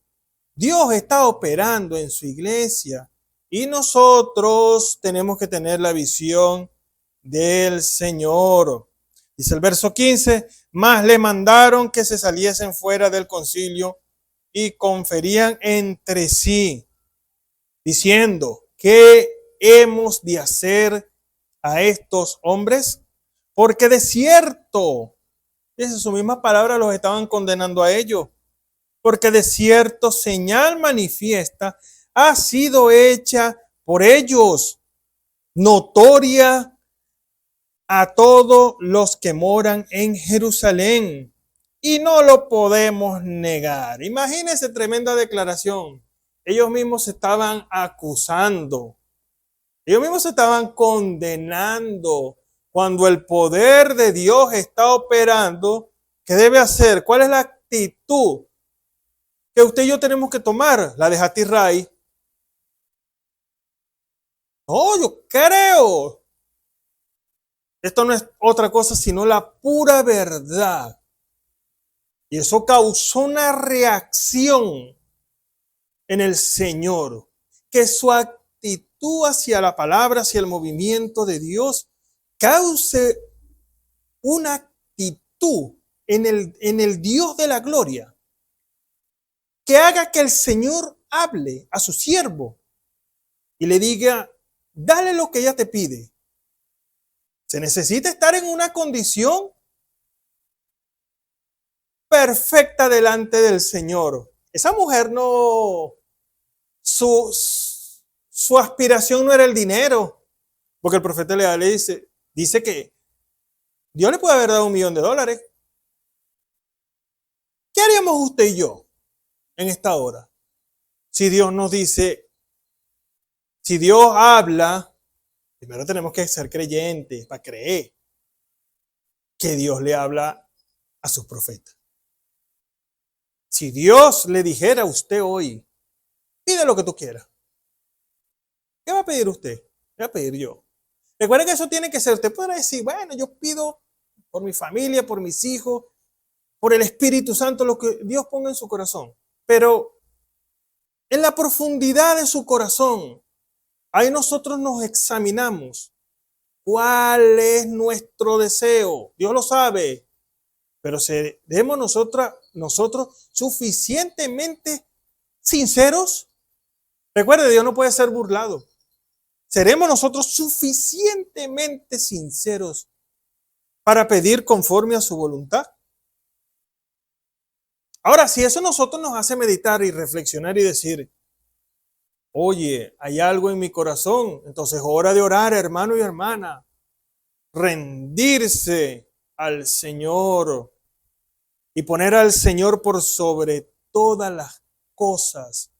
Dios está operando en su iglesia y nosotros tenemos que tener la visión del Señor. Dice el verso 15, más le mandaron que se saliesen fuera del concilio y conferían entre sí, diciendo, ¿qué hemos de hacer a estos hombres? Porque de cierto, esa es su misma palabra, los estaban condenando a ellos. Porque de cierto señal manifiesta ha sido hecha por ellos, notoria a todos los que moran en Jerusalén. Y no lo podemos negar. Imagínense tremenda declaración. Ellos mismos se estaban acusando. Ellos mismos se estaban condenando. Cuando el poder de Dios está operando, ¿qué debe hacer? ¿Cuál es la actitud que usted y yo tenemos que tomar? La de Hatirrai. No, yo creo. Esto no es otra cosa sino la pura verdad. Y eso causó una reacción en el Señor. Que su actitud hacia la palabra, hacia el movimiento de Dios, cause una actitud en el Dios de la gloria que haga que el Señor hable a su siervo y le diga, dale lo que ella te pide. Se necesita estar en una condición perfecta delante del Señor. Esa mujer no, su aspiración no era el dinero, porque el profeta le dice que Dios le puede haber dado $1.000.000. ¿Qué haríamos usted y yo en esta hora? Si Dios nos dice, si Dios habla, primero tenemos que ser creyentes para creer que Dios le habla a sus profetas. Si Dios le dijera a usted hoy, pide lo que tú quieras, ¿qué va a pedir usted? ¿Qué va a pedir yo? Recuerden que eso tiene que ser, usted podrá decir, bueno, yo pido por mi familia, por mis hijos, por el Espíritu Santo, lo que Dios ponga en su corazón. Pero en la profundidad de su corazón, ahí nosotros nos examinamos. ¿Cuál es nuestro deseo? Dios lo sabe. Pero seremos nosotros suficientemente sinceros. Recuerde, Dios no puede ser burlado. ¿Seremos nosotros suficientemente sinceros para pedir conforme a su voluntad? Ahora, si eso nosotros nos hace meditar y reflexionar y decir, Oye, hay algo en mi corazón. Entonces, hora de orar, hermano y hermana. Rendirse al Señor y poner al Señor por sobre todas las cosas.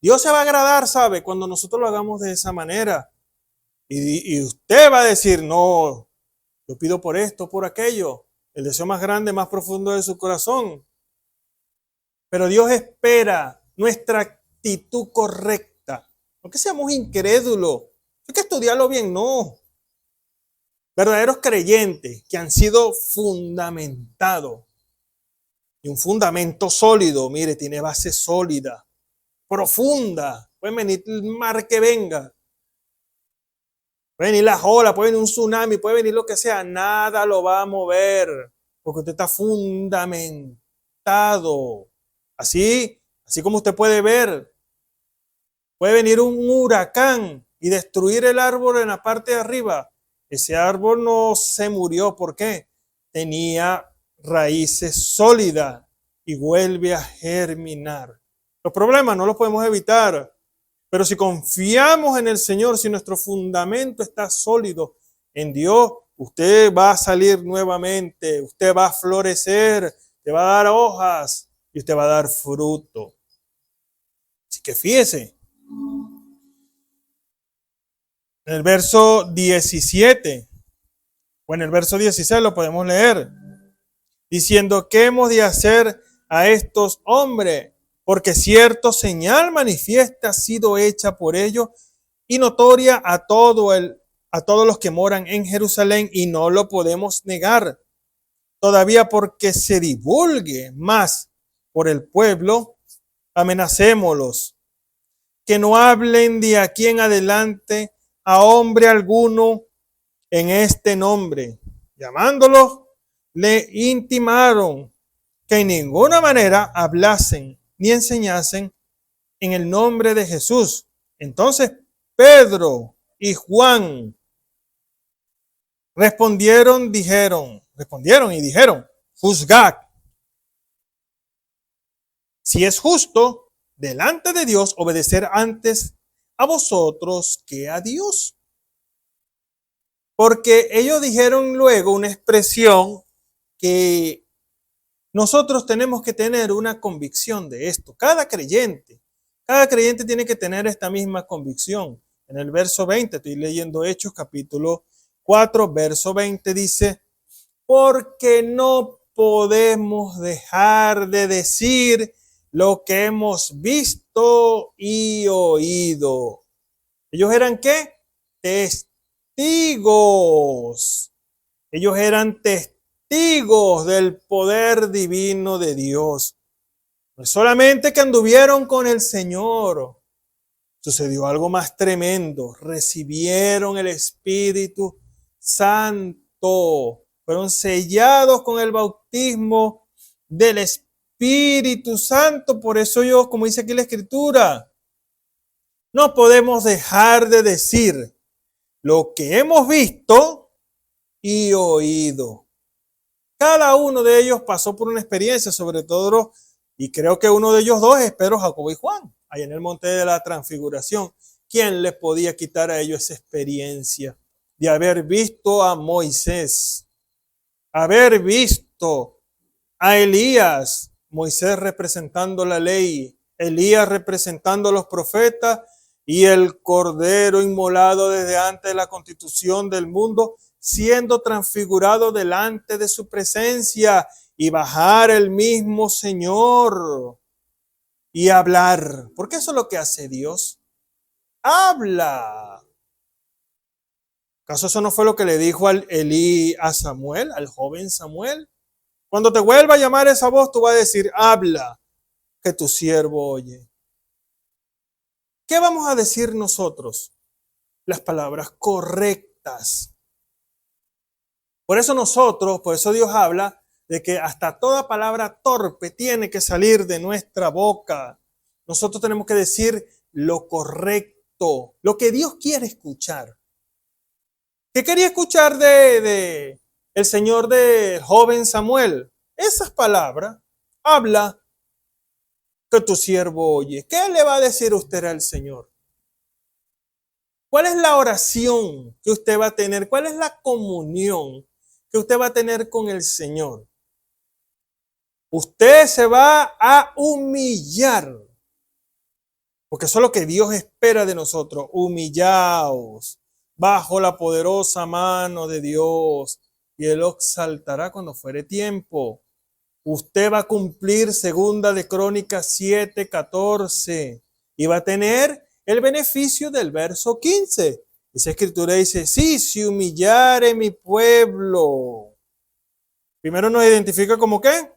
Dios se va a agradar, ¿sabe? Cuando nosotros lo hagamos de esa manera. Y usted va a decir, no, yo pido por esto, por aquello. El deseo más grande, más profundo de su corazón. Pero Dios espera nuestra actitud correcta. No que seamos incrédulos. Hay que estudiarlo bien, no. Verdaderos creyentes que han sido fundamentados. Y un fundamento sólido, mire, tiene base sólida, profunda. Puede venir el mar que venga. Puede venir la ola, puede venir un tsunami, puede venir lo que sea. Nada lo va a mover. Porque usted está fundamentado. Así como usted puede ver, puede venir un huracán y destruir el árbol en la parte de arriba. Ese árbol no se murió. ¿Por qué? Tenía raíces sólidas y vuelve a germinar. Los problemas no los podemos evitar, pero si confiamos en el Señor, si nuestro fundamento está sólido en Dios, usted va a salir nuevamente, usted va a florecer, te va a dar hojas y usted va a dar fruto. Así que fíjese, en el verso 17 o en el verso 16 lo podemos leer, diciendo, ¿qué hemos de hacer a estos hombres? Porque cierto señal manifiesta ha sido hecha por ellos y notoria a todos los que moran en Jerusalén, y no lo podemos negar. Todavía porque se divulgue más por el pueblo, amenacémoslos, que no hablen de aquí en adelante a hombre alguno en este nombre. Llamándolos, le intimaron que en ninguna manera hablasen ni enseñasen en el nombre de Jesús. Entonces Pedro y Juan respondieron y dijeron, juzgad si es justo delante de Dios obedecer antes a vosotros que a Dios. Porque ellos dijeron luego una expresión que nosotros tenemos que tener una convicción de esto. Cada creyente tiene que tener esta misma convicción. En el verso 20, estoy leyendo Hechos capítulo 4, verso 20, dice, porque no podemos dejar de decir lo que hemos visto y oído. ¿Ellos eran qué? Testigos. Ellos eran testigos del poder divino de Dios. No es solamente que anduvieron con el Señor. Sucedió algo más tremendo. Recibieron el Espíritu Santo. Fueron sellados con el bautismo del Espíritu Santo. Por eso yo, como dice aquí la Escritura, no podemos dejar de decir lo que hemos visto y oído. Cada uno de ellos pasó por una experiencia, sobre todo, y creo que uno de ellos dos es Pedro, Jacobo y Juan, ahí en el monte de la transfiguración. ¿Quién les podía quitar a ellos esa experiencia de haber visto a Moisés, haber visto a Elías, Moisés representando la ley, Elías representando a los profetas y el Cordero inmolado desde antes de la constitución del mundo, siendo transfigurado delante de su presencia, y bajar el mismo Señor y hablar? Porque eso es lo que hace Dios. Habla. ¿Acaso eso no fue lo que le dijo Elí a Samuel, al joven Samuel? Cuando te vuelva a llamar esa voz, tú vas a decir, habla, que tu siervo oye. ¿Qué vamos a decir nosotros? Las palabras correctas. Por eso Dios habla de que hasta toda palabra torpe tiene que salir de nuestra boca. Nosotros tenemos que decir lo correcto, lo que Dios quiere escuchar. ¿Qué quería escuchar de el Señor del joven Samuel? Esas palabras, habla, que tu siervo oye. ¿Qué le va a decir usted al Señor? ¿Cuál es la oración que usted va a tener? ¿Cuál es la comunión que usted va a tener con el Señor? Usted se va a humillar, porque eso es lo que Dios espera de nosotros. Humillaos bajo la poderosa mano de Dios y Él os exaltará cuando fuere tiempo. Usted va a cumplir 2 de Crónicas 7:14 y va a tener el beneficio del verso 15. Esa escritura dice, sí, si humillare mi pueblo. Primero nos identifica como ¿qué?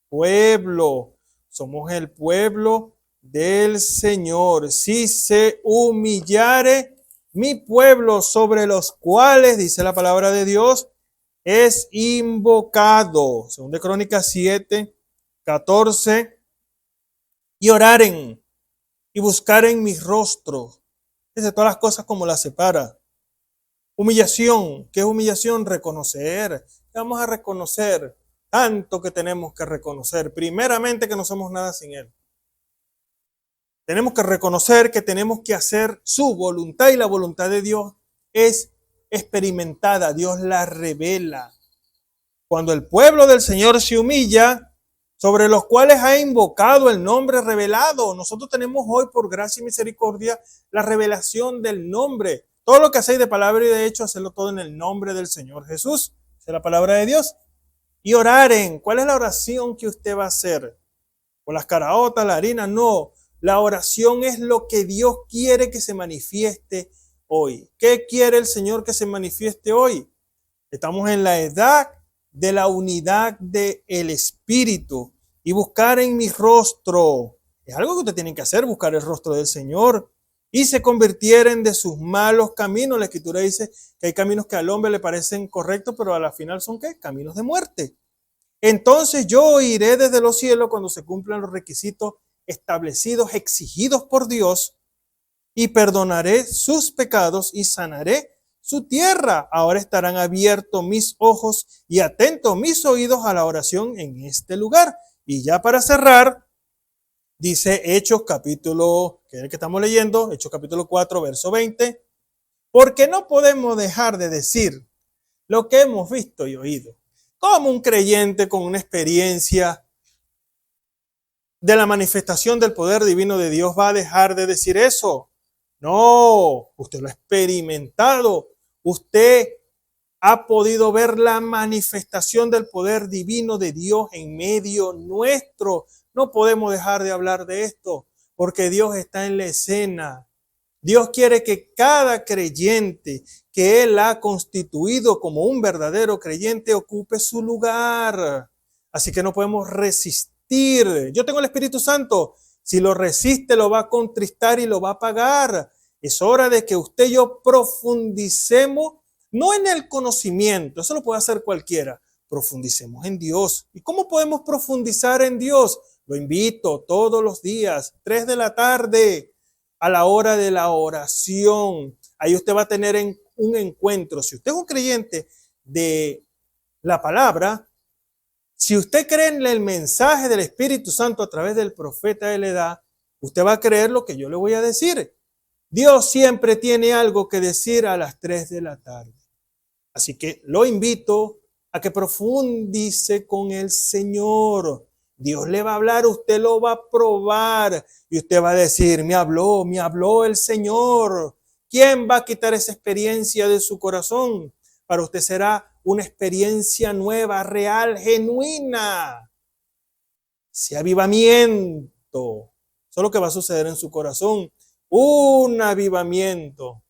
Pueblo. Somos el pueblo del Señor. Si se humillare mi pueblo sobre los cuales, dice la palabra de Dios, es invocado. 2 de Crónicas 7:14. Y oraren y buscaren mi rostro. Dice todas las cosas como las separa. Humillación. ¿Qué es humillación? Reconocer. Vamos a reconocer tanto que tenemos que reconocer. Primeramente que no somos nada sin Él. Tenemos que reconocer que tenemos que hacer su voluntad y la voluntad de Dios es experimentada. Dios la revela. Cuando el pueblo del Señor se humilla, sobre los cuales ha invocado el nombre revelado. Nosotros tenemos hoy, por gracia y misericordia, la revelación del nombre. Todo lo que hacéis de palabra y de hecho, hacerlo todo en el nombre del Señor Jesús. Esa es la palabra de Dios. Y oraren. ¿Cuál es la oración que usted va a hacer? ¿Con las caraotas, la harina? No. La oración es lo que Dios quiere que se manifieste hoy. ¿Qué quiere el Señor que se manifieste hoy? Estamos en la edad de la unidad del Espíritu y buscar en mi rostro. Es algo que usted tiene que hacer, buscar el rostro del Señor y se convirtieren de sus malos caminos. La Escritura dice que hay caminos que al hombre le parecen correctos, pero a la final son ¿qué? Caminos de muerte. Entonces yo oiré desde los cielos cuando se cumplan los requisitos establecidos, exigidos por Dios, y perdonaré sus pecados y sanaré su tierra. Ahora estarán abiertos mis ojos y atentos mis oídos a la oración en este lugar. Y ya para cerrar, dice Hechos capítulo, que es el que estamos leyendo, Hechos capítulo 4, verso 20, porque no podemos dejar de decir lo que hemos visto y oído. Como un creyente con una experiencia de la manifestación del poder divino de Dios va a dejar de decir eso? No, usted lo ha experimentado. Usted ha podido ver la manifestación del poder divino de Dios en medio nuestro. No podemos dejar de hablar de esto porque Dios está en la escena. Dios quiere que cada creyente que Él ha constituido como un verdadero creyente ocupe su lugar. Así que no podemos resistir. Yo tengo el Espíritu Santo. Si lo resiste, lo va a contristar y lo va a pagar. Es hora de que usted y yo profundicemos, no en el conocimiento, eso lo puede hacer cualquiera, profundicemos en Dios. ¿Y cómo podemos profundizar en Dios? Lo invito todos los días, 3 de la tarde, a la hora de la oración. Ahí usted va a tener un encuentro. Si usted es un creyente de la palabra, si usted cree en el mensaje del Espíritu Santo a través del profeta de la edad, usted va a creer lo que yo le voy a decir. Dios siempre tiene algo que decir a las 3 de la tarde. Así que lo invito a que profundice con el Señor. Dios le va a hablar, usted lo va a probar y usted va a decir, me habló el Señor. ¿Quién va a quitar esa experiencia de su corazón? Para usted será una experiencia nueva, real, genuina. Ese avivamiento, eso es lo que va a suceder en su corazón. Un avivamiento.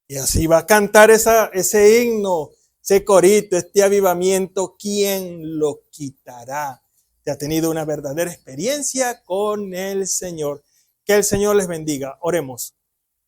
Y así va a cantar ese himno, ese corito, este avivamiento. ¿Quién lo quitará? Te ha tenido una verdadera experiencia con el Señor. Que el Señor les bendiga. Oremos.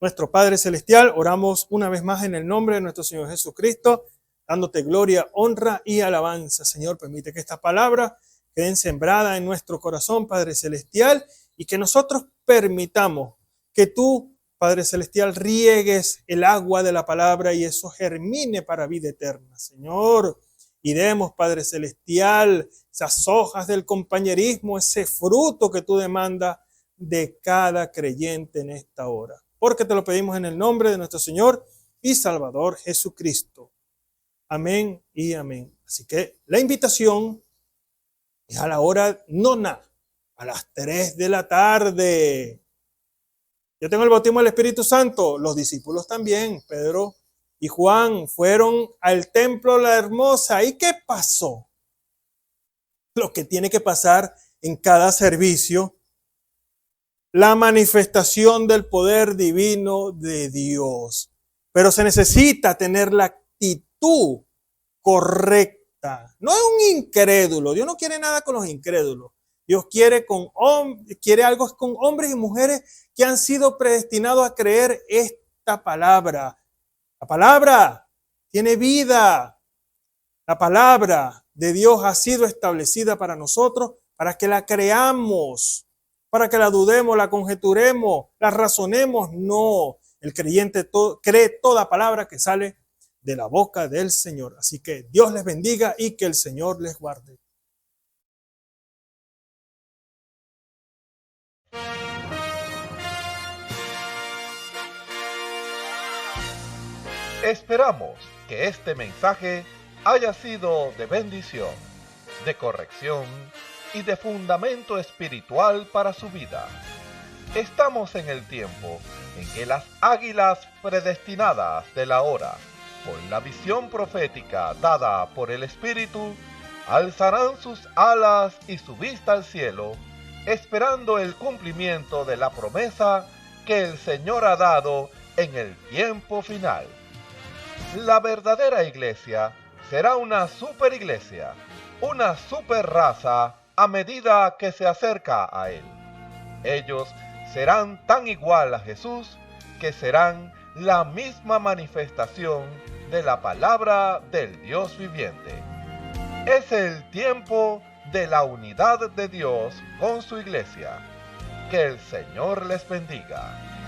Nuestro Padre Celestial, oramos una vez más en el nombre de nuestro Señor Jesucristo, dándote gloria, honra y alabanza. Señor, permite que esta palabra queden sembrada en nuestro corazón, Padre Celestial, y que nosotros permitamos que tú, Padre Celestial, riegues el agua de la palabra y eso germine para vida eterna, Señor. Y demos, Padre Celestial, esas hojas del compañerismo, ese fruto que tú demandas de cada creyente en esta hora. porque te lo pedimos en el nombre de nuestro Señor y Salvador Jesucristo. Amén y amén. Así que la invitación es a la hora nona, a las 3 de la tarde. Yo tengo el bautismo del Espíritu Santo. Los discípulos también, Pedro y Juan, fueron al templo La Hermosa. ¿Y qué pasó? Lo que tiene que pasar en cada servicio, la manifestación del poder divino de Dios. Pero se necesita tener la actitud correcta. No es un incrédulo. Dios no quiere nada con los incrédulos. Dios quiere algo con hombres y mujeres que han sido predestinados a creer esta palabra. La palabra tiene vida. La palabra de Dios ha sido establecida para nosotros, para que la creamos, para que la dudemos, la conjeturemos, la razonemos. No, el creyente cree toda palabra que sale de la boca del Señor. Así que Dios les bendiga y que el Señor les guarde. Esperamos que este mensaje haya sido de bendición, de corrección y de fundamento espiritual para su vida. Estamos en el tiempo en que las águilas predestinadas de la hora, con la visión profética dada por el Espíritu, alzarán sus alas y su vista al cielo, esperando el cumplimiento de la promesa que el Señor ha dado en el tiempo final. La verdadera iglesia será una superiglesia, una superraza a medida que se acerca a Él. Ellos serán tan igual a Jesús que serán la misma manifestación de la palabra del Dios viviente. Es el tiempo de la unidad de Dios con su iglesia. Que el Señor les bendiga.